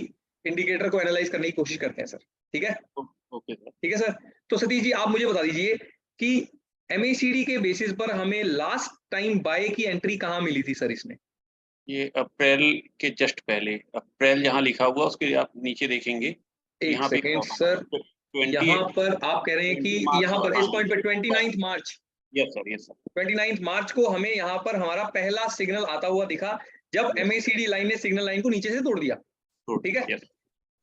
इंडिकेटर को एनालाइज करने की कोशिश करते हैं सर। ठीक है? Okay sir. ठीक है सर, तो सतीश जी आप मुझे बता दीजिए कि एमएसीडी के बेसिस पर हमें लास्ट टाइम बाय की एंट्री कहाँ मिली थी सर इसमें? ये अप्रैल के जस्ट पहले, अप्रैल जहाँ लिखा हुआ उसके आप नीचे देखेंगे, एक यहाँ पे सेकेंड सर, यहाँ पर आप कह रहे हैं कि यहाँ पर इस पॉइंट पे 29 मार्च, यस सर, यस सर, 29 मार्च को हमें यहाँ पर हमारा पहला सिग्नल आता हुआ दिखा जब एमएसीडी लाइन ने सिग्नल लाइन को नीचे से तोड़ दिया। ठीक है, यस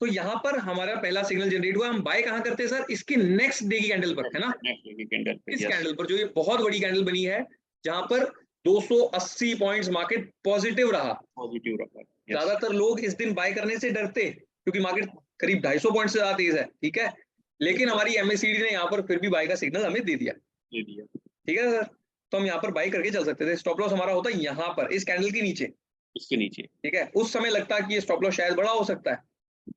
तो यहाँ पर हमारा पहला सिग्नल जनरेट हुआ। हम बाय कहाँ करते हैं सर? इसके नेक्स्ट डे की कैंडल पर, है ना? कैंडल पे, इस yes, कैंडल पर जो ये बहुत बड़ी कैंडल बनी है जहां पर 280 पॉइंट्स मार्केट पॉजिटिव रहा। पॉजिटिव रखा है, yes, ज्यादातर लोग इस दिन बाय करने से डरते क्योंकि मार्केट करीब 250 पॉइंट से ज्यादा तेज है। ठीक है, लेकिन हमारी एमएसीडी ने यहाँ पर फिर भी बाय का सिग्नल हमें दे दिया। दे दिया, ठीक है सर, तो हम यहाँ पर बाय करके चल सकते थे। स्टॉप लॉस हमारा होता है यहाँ पर इस कैंडल के नीचे। इसके नीचे, ठीक है, उस समय लगता है कि ये स्टॉप लॉस शायद बड़ा हो सकता है।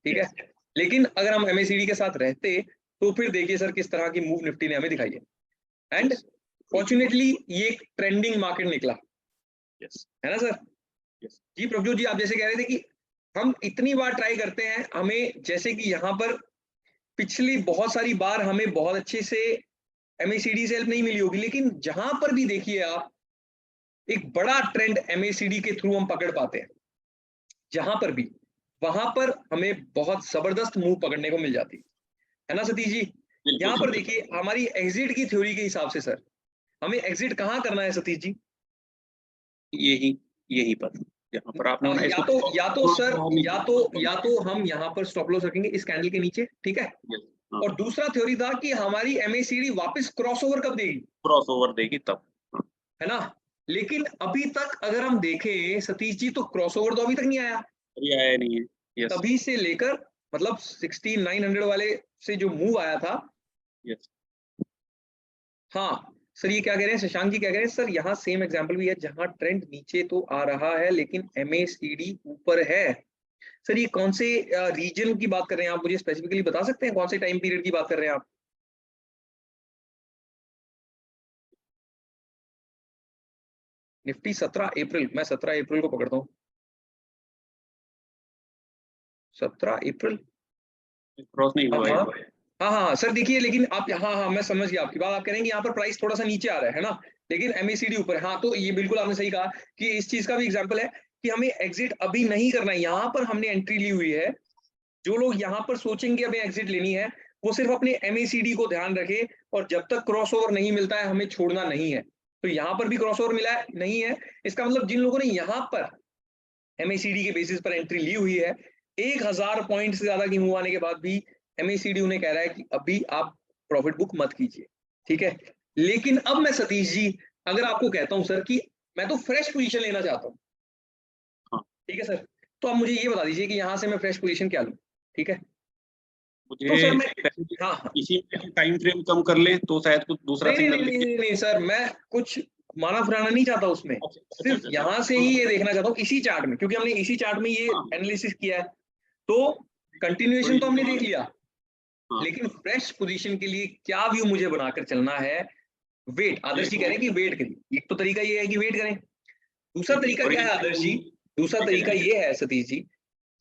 ठीक है, yes, लेकिन अगर हम एमएसीडी के साथ रहते तो फिर देखिए सर किस तरह की मूव निफ्टी ने हमें दिखाई है। एंड फॉर्चुनेटली ये एक ट्रेंडिंग मार्केट निकला, yes, है ना सर? yes, जी प्रभु जी, आप जैसे कह रहे थे कि हम इतनी बार ट्राई करते हैं, हमें जैसे कि यहाँ पर पिछली बहुत सारी बार हमें बहुत अच्छे से एमएसीडी से हेल्प नहीं मिली होगी, लेकिन जहां पर भी देखिए आप एक बड़ा ट्रेंड एमएसीडी के थ्रू हम पकड़ पाते हैं, जहां पर भी वहां पर हमें बहुत जबरदस्त मूव पकड़ने को मिल जाती है ना सतीश जी? बिल्कुल, यहाँ पर बिल्कुल, देखिए हमारी एग्जिट की थ्योरी के हिसाब से सर हमें एग्जिट कहाँ करना है सतीश जी? यही पर यहाँ पर आपने या इसको तो सर या तो हम यहाँ पर स्टॉप लॉस रखेंगे इस कैंडल के नीचे। ठीक है, yes, हाँ, और दूसरा थ्योरी था कि हमारी एमएसीडी वापस क्रॉसओवर कब देगी, क्रॉस ओवर देगी तब, है ना? लेकिन अभी तक अगर हम देखें सतीश जी तो क्रॉसओवर तो अभी तक नहीं आया। अभी आया नहीं है, yes, तभी से लेकर मतलब 16900 वाले से जो मूव आया था। yes, हाँ सर, ये क्या कह रहे हैं शशांक जी, क्या कह रहे हैं सर? यहाँ सेम एग्जांपल भी है जहां ट्रेंड नीचे तो आ रहा है लेकिन एमएसीडी ऊपर है। सर ये कौन से रीजन की बात कर रहे हैं आप, मुझे स्पेसिफिकली बता सकते हैं कौन से टाइम पीरियड की बात कर रहे हैं आप? निफ्टी 17 अप्रैल, मैं 17 अप्रैल को पकड़ता हूँ। 17 अप्रैल, क्रॉस नहीं हुआ हाँ है, हाँ हाँ सर देखिए, लेकिन आप हाँ मैं समझ गया आपकी बात। आप कह रहे हैं कि यहाँ पर प्राइस थोड़ा सा नीचे आ रहा है ना, लेकिन एमएसीडी ऊपर है। हाँ तो ये बिल्कुल आपने सही कहा कि इस चीज का भी एग्जांपल है कि हमें एग्जिट अभी नहीं करना है। यहाँ पर हमने एंट्री ली हुई है। जो लोग यहाँ पर सोचेंगे हमें एग्जिट लेनी है, वो सिर्फ अपने एमएसीडी को ध्यान रखे, और जब तक क्रॉसओवर नहीं मिलता है हमें छोड़ना नहीं है। तो यहाँ पर भी क्रॉसओवर मिला है नहीं है, इसका मतलब जिन लोगों ने यहाँ पर एमएसीडी के बेसिस पर एंट्री ली हुई है, 1000 पॉइंट से ज्यादा की मूव आने के बाद भी एमएसीडी उन्हें कह रहा है कि अभी आप प्रॉफिट बुक मत कीजिए। ठीक है, लेकिन अब मैं सतीश जी अगर आपको कहता हूं सर कि मैं तो फ्रेश पोजीशन लेना चाहता हूं, हाँ, ठीक है सर, तो आप मुझे ये बता दीजिए कि यहां से मैं फ्रेश पोजीशन क्या लूं? ठीक है, मुझे तो सर मैं हाँ इसी टाइम फ्रेम कम कर ले तो शायद कुछ दूसरा नहीं सिग्नल नहीं नहीं नहीं सर, मैं कुछ माना फुराना नहीं चाहता उसमें, सिर्फ यहाँ से ही ये देखना चाहता हूँ इसी चार्ट में, क्योंकि हमने इसी चार्ट में ये एनालिसिस किया है। तो कंटिन्यूएशन तो हमने देख लिया, लेकिन फ्रेश पोजीशन के लिए क्या व्यू मुझे बनाकर चलना है? वेट, आदर्श जी कह रहे हैं कि वेट करिए। एक तो तरीका ये है कि वेट करें, दूसरा तरीका क्या है आदर्श जी? दूसरा तरीका ये है सतीश जी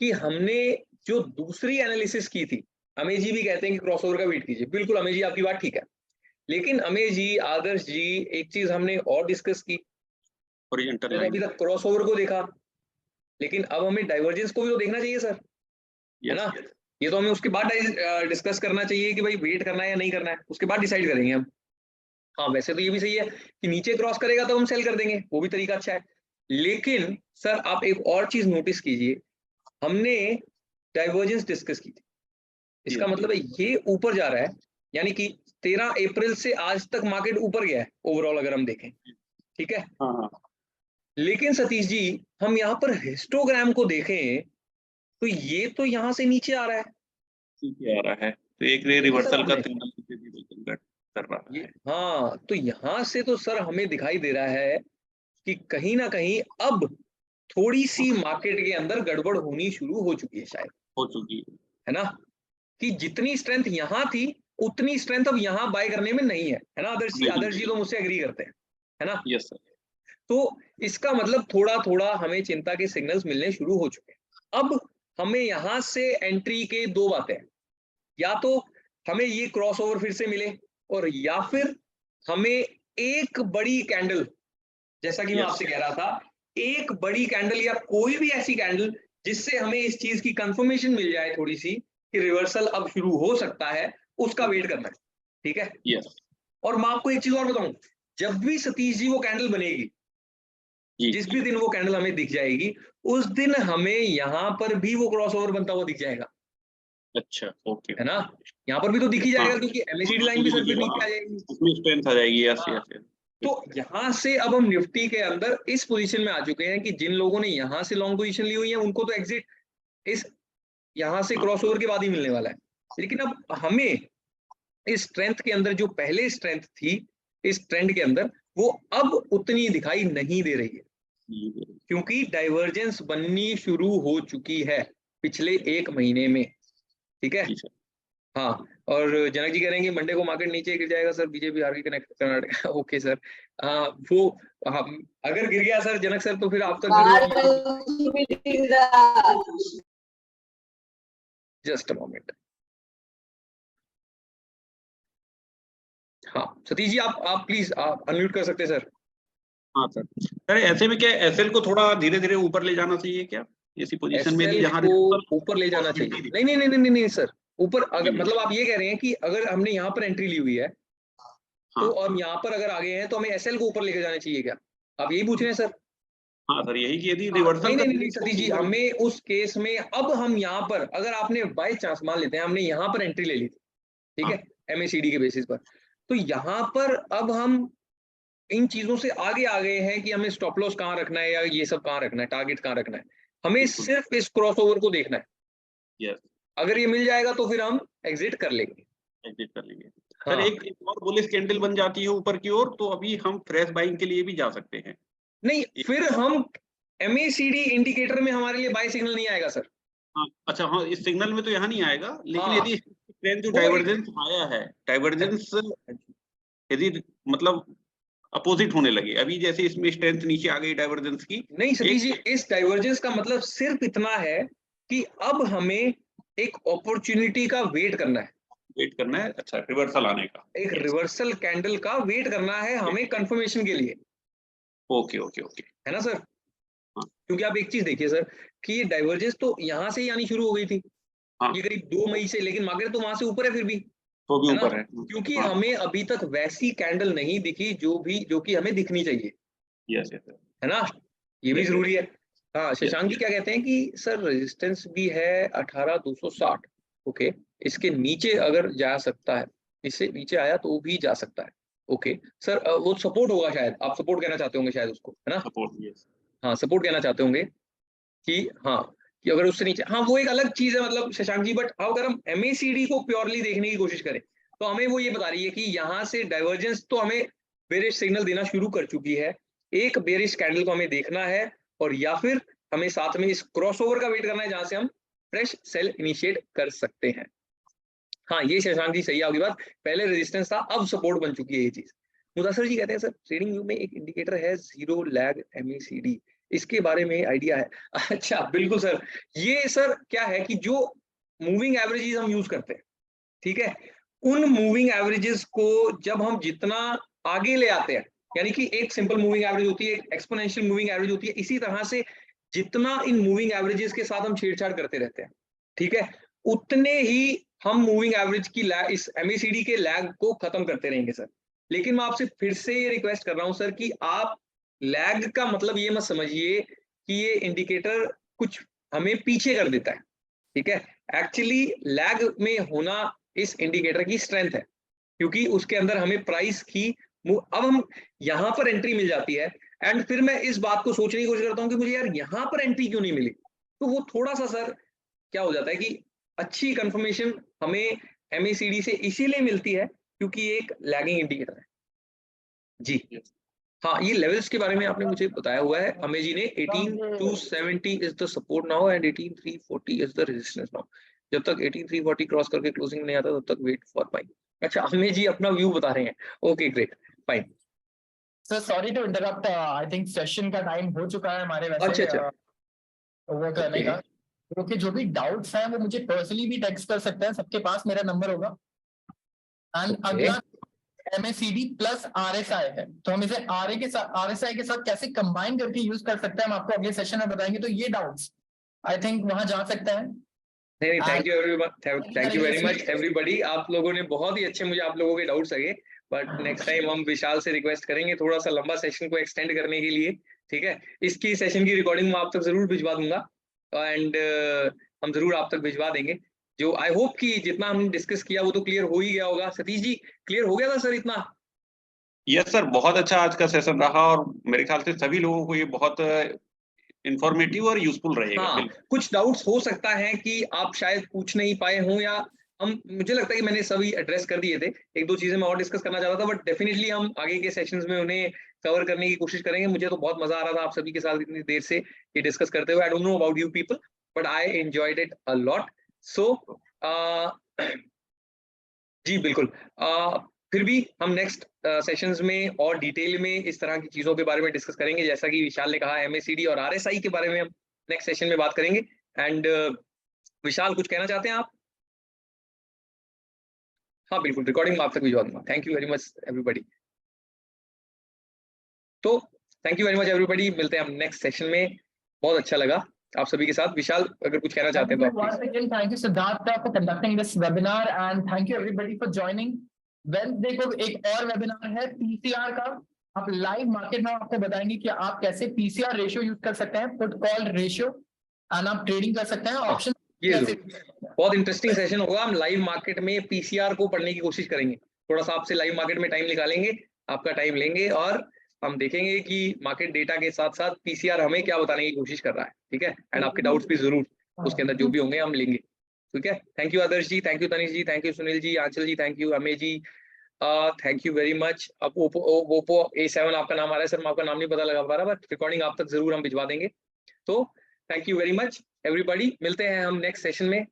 कि हमने जो दूसरी एनालिसिस की थी अमेश जी भी कहते हैं कि क्रॉसओवर का वेट कीजिए, बिल्कुल अमेश जी आपकी बात ठीक है, लेकिन अमेश जी, आदर्श जी, एक चीज हमने और डिस्कस की, हॉरिजॉन्टल तो अभी लाइन। तक क्रॉसओवर को देखा, लेकिन अब हमें डाइवर्जेंस को भी तो देखना चाहिए सर, है ना? ये तो हमें उसके बाद डिस्कस करना चाहिए कि भाई वेट करना है या नहीं करना है, उसके बाद डिसाइड करेंगे हम। हाँ वैसे तो ये भी सही है कि नीचे क्रॉस करेगा तो हम सेल कर देंगे, वो भी तरीका अच्छा है, लेकिन सर आप एक और चीज नोटिस कीजिए, हमने डाइवर्जेंस डिस्कस की थी, इसका Yes, मतलब है ये ऊपर जा रहा है, यानी कि 13 अप्रैल से आज तक मार्केट ऊपर गया है ओवरऑल अगर हम देखें, ठीक है। हाँ हाँ लेकिन सतीश जी हम यहाँ पर हिस्टोग्राम को देखें तो ये तो यहाँ से नीचे आ रहा है, ठीक है, आ रहा है, तो एक रे देखिए सर रिवर्सल का हमने सिग्नल रिवर्सल कर रहा ये, है। हाँ तो यहाँ से तो सर हमें दिखाई दे रहा है कि कहीं ना कहीं अब थोड़ी सी मार्केट के अंदर गड़बड़ होनी शुरू हो चुकी है शायद, हो चुकी है ना, कि जितनी स्ट्रेंथ यहाँ थी उतनी स्ट्रेंथ अब यहाँ बाय करने में नहीं है ना आदर्श जी? नहीं, आदर्श जी तो मुझसे एग्री करते हैं, है ना? Yes sir. तो इसका मतलब थोड़ा थोड़ा हमें चिंता के सिग्नल्स मिलने शुरू हो चुके हैं। अब हमें यहाँ से एंट्री के दो बातें हैं, या तो हमें ये क्रॉसओवर फिर से मिले, और या फिर हमें एक बड़ी कैंडल, जैसा कि मैं Yes. आपसे कह रहा था, एक बड़ी कैंडल या कोई भी ऐसी कैंडल जिससे हमें इस चीज की कंफर्मेशन मिल जाए थोड़ी सी कि रिवर्सल अब शुरू हो सकता है, उसका वेट करना है, ठीक है। यस और मैं आपको एक चीज और बताऊं, जब भी सतीश जी वो कैंडल बनेगी, जी जिस भी दिन वो कैंडल हमें दिख जाएगी, उस दिन हमें यहाँ पर भी वो क्रॉसओवर बनता हुआ दिख जाएगा, अच्छा ओके है ना? यहाँ पर भी तो दिख ही जाएगा, हाँ क्योंकि एमएसीडी लाइन भी सर फिर नीचे आ जाएगी। उसमें स्ट्रेंथ आ जाएगी। यस हाँ, यस तो यहाँ से अब हम निफ्टी के अंदर इस पोजीशन में आ चुके हैं कि जिन लोगों ने यहाँ से लॉन्ग पोजीशन ली हुई है उनको तो एग्जिट इस यहाँ से क्रॉसओवर के बाद ही मिलने वाला है, लेकिन अब हमें इस स्ट्रेंथ के अंदर जो पहले स्ट्रेंथ थी इस ट्रेंड के अंदर, वो अब उतनी दिखाई नहीं दे रही है, क्योंकि डाइवर्जेंस बननी शुरू हो चुकी है पिछले एक महीने में, ठीक है। हाँ, और जनक जी कह रहे हैं कि मंडे को मार्केट नीचे गिर जाएगा sir, BJP RK connect Karnataka okay sir, वो अगर गिर गया सर जनक सर तो फिर आप तक जस्ट अ मोमेंट। हाँ सतीश जी आप प्लीज आप अनम्यूट कर सकते हैं सर। हाँ सर। सर ऐसे में क्या एसएल को थोड़ा धीरे धीरे ऊपर ले जाना चाहिए क्या, ऐसी पोजीशन में भी एसएल जहाँ को ऊपर ले जाना चाहिए? नहीं नहीं नहीं नहीं नहीं सर, ऊपर अगर मतलब आप ये कह रहे हैं कि अगर हमने यहाँ पर एंट्री ली हुई है तो हम यहाँ पर अगर आ गए हैं तो हमें एसएल को ऊपर लेकर जाना चाहिए क्या, आप यही पूछ रहे हैं सर? हाँ सर यही कि यदि नहीं रिवर्सल नहीं नहीं सतीश जी, हमें उस केस में अब हम यहाँ पर अगर आपने बाय चांस मान लेते हैं हमने यहाँ पर एंट्री ले ली थी, ठीक है, एमएसीडी के बेसिस पर, तो यहाँ पर अब हम इन चीजों से आगे आ गए हैं कि हमें स्टॉप लॉस कहाँ रखना है या ये सब कहाँ रखना है, टारगेट कहाँ रखना है, हमें सिर्फ इस क्रॉसओवर को देखना है। यस अगर ये मिल जाएगा तो फिर हम एग्जिट कर लेंगे। एग्जिट कर लेंगे। हाँ, सर एक और बुलिश कैंडल बन जाती है ऊपर की ओर तो अभी हम फ्रेश बाइंग के लिए भी जा सकते हैं। नहीं फिर हम एमएसीडी इंडिकेटर में हमारे लिए बाय सिग्नल नहीं आएगा सर। हाँ अच्छा, हाँ इस सिग्नल में तो यहाँ नहीं आएगा, लेकिन हाँ, यदि ट्रेंड जो वो डाइवर्जेंस आया है, डाइवर्जेंस यदि मतलब अपोजिट होने लगे, अभी जैसे इसमें स्ट्रेंथ नीचे आ गई डाइवर्जेंस की। नहीं सतीश जी, इस डाइवर्जेंस का मतलब सिर्फ इतना है कि अब हमें एक अपॉर्चुनिटी का वेट करना है, वेट करना है, अच्छा रिवर्सल आने का, एक रिवर्सल कैंडल का वेट करना है हमें कंफर्मेशन के लिए, ओके ओके ओके, है ना सर? क्योंकि आप एक चीज देखिए सर कि ये डाइवर्जेंस तो यहाँ से ही आनी शुरू हो गई थी, हाँ ये करीब 2 मई से, लेकिन मार्केट तो वहां से ऊपर है फिर भी, तो भी है ना? ऊपर है क्योंकि हाँ, हमें अभी तक वैसी कैंडल नहीं दिखी जो कि हमें दिखनी चाहिए, यस यस है ना? ये भी Yes, जरूरी है। हाँ, शशांक जी क्या कहते हैं कि सर रेजिस्टेंस भी है 18,260, ओके, इसके नीचे अगर जा सकता है, इससे नीचे आया तो भी जा सकता है, ओके सर, वो सपोर्ट होगा शायद, आप सपोर्ट कहना चाहते होंगे शायद उसको, है ना? सपोर्ट यस हाँ सपोर्ट कहना चाहते होंगे कि हाँ, कि अगर उससे नीचे, हाँ वो एक अलग चीज है मतलब शशांक जी, बट अगर हम एमएसीडी को प्योरली देखने की कोशिश करें तो हमें वो ये बता रही है कि यहाँ से डाइवर्जेंस तो हमें बेरिश सिग्नल देना शुरू कर चुकी है, एक बेरिश कैंडल को हमें देखना है, और या फिर हमें साथ में इस क्रॉसओवर का वेट करना है जहां से हम फ्रेश सेल इनिशिएट कर सकते हैं। हाँ ये शशांक जी सही आपकी बात, पहले रेजिस्टेंस था अब सपोर्ट बन चुकी है ये चीज। मुदस्सिर जी कहते हैं सर ट्रेडिंग व्यू में एक इंडिकेटर है जीरो लैग एमएसीडी, इसके बारे में आइडिया है? अच्छा बिल्कुल सर, ये सर क्या है कि जो मूविंग एवरेजेस हम यूज करते हैं ठीक है, उन मूविंग एवरेजेस को जब हम जितना आगे ले आते हैं, यानी कि एक सिंपल मूविंग एवरेज होती है, एक एक्सपोनेंशियल मूविंग एवरेज होती है, इसी तरह से जितना इन मूविंग एवरेजेस के साथ हम छेड़छाड़ करते रहते हैं, ठीक है, उतने ही हम मूविंग एवरेज की इस MACD के लैग को खत्म करते रहेंगे सर। लेकिन मैं आपसे फिर से ये रिक्वेस्ट कर रहा हूं सर कि आप लैग का मतलब ये मत समझिए कि ये इंडिकेटर कुछ हमें पीछे कर देता है, ठीक है। एक्चुअली लैग में होना इस इंडिकेटर की स्ट्रेंथ है, क्योंकि उसके अंदर हमें प्राइस की अब हम यहाँ पर एंट्री मिल जाती है, एंड फिर मैं इस बात को सोचने की कोशिश करता हूँ कि मुझे यार यहाँ पर एंट्री क्यों नहीं मिली, तो वो थोड़ा सा सर क्या हो जाता है कि अच्छी कंफर्मेशन हमें MACD से इसीलिए मिलती है क्योंकि एक लैगिंग इंडिकेटर है जी। हाँ, ये लेवल्स के बारे में आपने मुझे बताया हुआ है, अमेज जी ने 18,270 is the support now and 18,340 is the resistance now. जब तक 18,340 क्रॉस करके क्लोजिंग नहीं आता तब तक वेट फॉर बाइंग। अच्छा, अमेज जी अपना व्यू बता रहे हैं, okay great fine. Sir sorry to interrupt, I think session का टाइम हो चुका है हमारे वैसे अच्छा वो करने का, क्योंकि जो भी डाउट्स हैं वो मुझे पर्सनली भी टेक्स्ट कर सकते हैं, सबके पास मेरा नंबर होगा। एंड अगला MACD प्लस RSI है, तो हम इसे RSI के साथ कैसे कंबाइन करके यूज कर सकते हैं हम आपको अगले सेशन में बताएंगे। तो ये डाउट्स आई थिंक वहां जा सकते हैं। नहीं, thank you everyone, thank you very much everybody. आप लोगों ने बहुत ही अच्छे, मुझे आप लोगों के डाउट्स लगे, बट नेक्स्ट टाइम हम विशाल से रिक्वेस्ट करेंगे थोड़ा सा लंबा सेशन को एक्सटेंड करने के लिए, ठीक है। इसकी सेशन की रिकॉर्डिंग मैं आप तक जरूर भिजवा दूंगा, एंड हम जरूर आप तक भिजवा देंगे। जो आई होप कि जितना हमने डिस्कस किया वो तो क्लियर हो ही गया होगा। सतीश जी, क्लियर हो गया था सर इतना? यस सर, बहुत अच्छा आज का सेशन रहा और मेरे ख्याल से सभी लोगों को ये बहुत इंफॉर्मेटिव और यूजफुल रहेगा। हाँ, कुछ डाउट्स हो सकता है कि आप शायद पूछ नहीं पाए हों, या मुझे लगता है कि मैंने सभी एड्रेस कर दिए थे। एक दो चीजें मैं और डिस्कस करना चाहता था, बट डेफिनेटली हम आगे के सेशंस में उन्हें कवर करने की कोशिश करेंगे। मुझे तो बहुत मजा आ रहा था आप सभी के साथ इतनी देर से ये डिस्कस करते हुए। I don't know about you people, but I enjoyed it a lot. So जी बिल्कुल, फिर भी हम नेक्स्ट सेशंस में और डिटेल में इस तरह की चीजों के बारे में डिस्कस करेंगे। जैसा कि विशाल ने कहा, MACD और RSI के बारे में हम नेक्स्ट सेशन में बात करेंगे। एंड विशाल, कुछ कहना चाहते हैं आप? हाँ बिल्कुल, रिकॉर्डिंग आप तक भिजवा दूंगा। Thank you very much everybody. तो thank you very much everybody, मिलते हैं हम नेक्स्ट सेशन में। बहुत अच्छा लगा आप सभी के साथ। विशाल, अगर कुछ कहना चाहते हैं तो आप please. Thank you Siddharth for conducting this webinar and thank you everybody for joining. Well देखो, एक और वेबिनार है PCR का। आप लाइव मार्केट में आपको बताएंगे कि आप कैसे PCR रेशियो यूज कर सकते हैं, पुट कॉल रेशियो, एंड आप ट्रेडिंग कर सकते हैं ऑप्शन। ये बहुत इंटरेस्टिंग सेशन होगा। हम लाइव मार्केट में PCR को पढ़ने की कोशिश करेंगे। थोड़ा सा आपसे लाइव मार्केट में टाइम निकालेंगे, आपका टाइम लेंगे, और हम देखेंगे कि मार्केट डेटा के साथ साथ PCR हमें क्या बताने की कोशिश कर रहा है, ठीक है। एंड आपके डाउट्स भी जरूर उसके अंदर जो भी होंगे हम लेंगे, ठीक है। Thank you Adarsh ji, thank you Tanish ji, thank you Sunil ji, Anchal ji, thank you Amej ji, thank you very much. अब ओप्पो A7 आपका नाम आ रहा है सर, मैं आपका नाम नहीं पता लगा पा रहा, बट रिकॉर्डिंग आप तक जरूर हम भिजवा देंगे। तो thank you very much everybody, मिलते हैं हम नेक्स्ट सेशन में।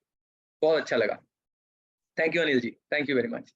बहुत अच्छा लगा। Thank you Anil ji, thank you very much.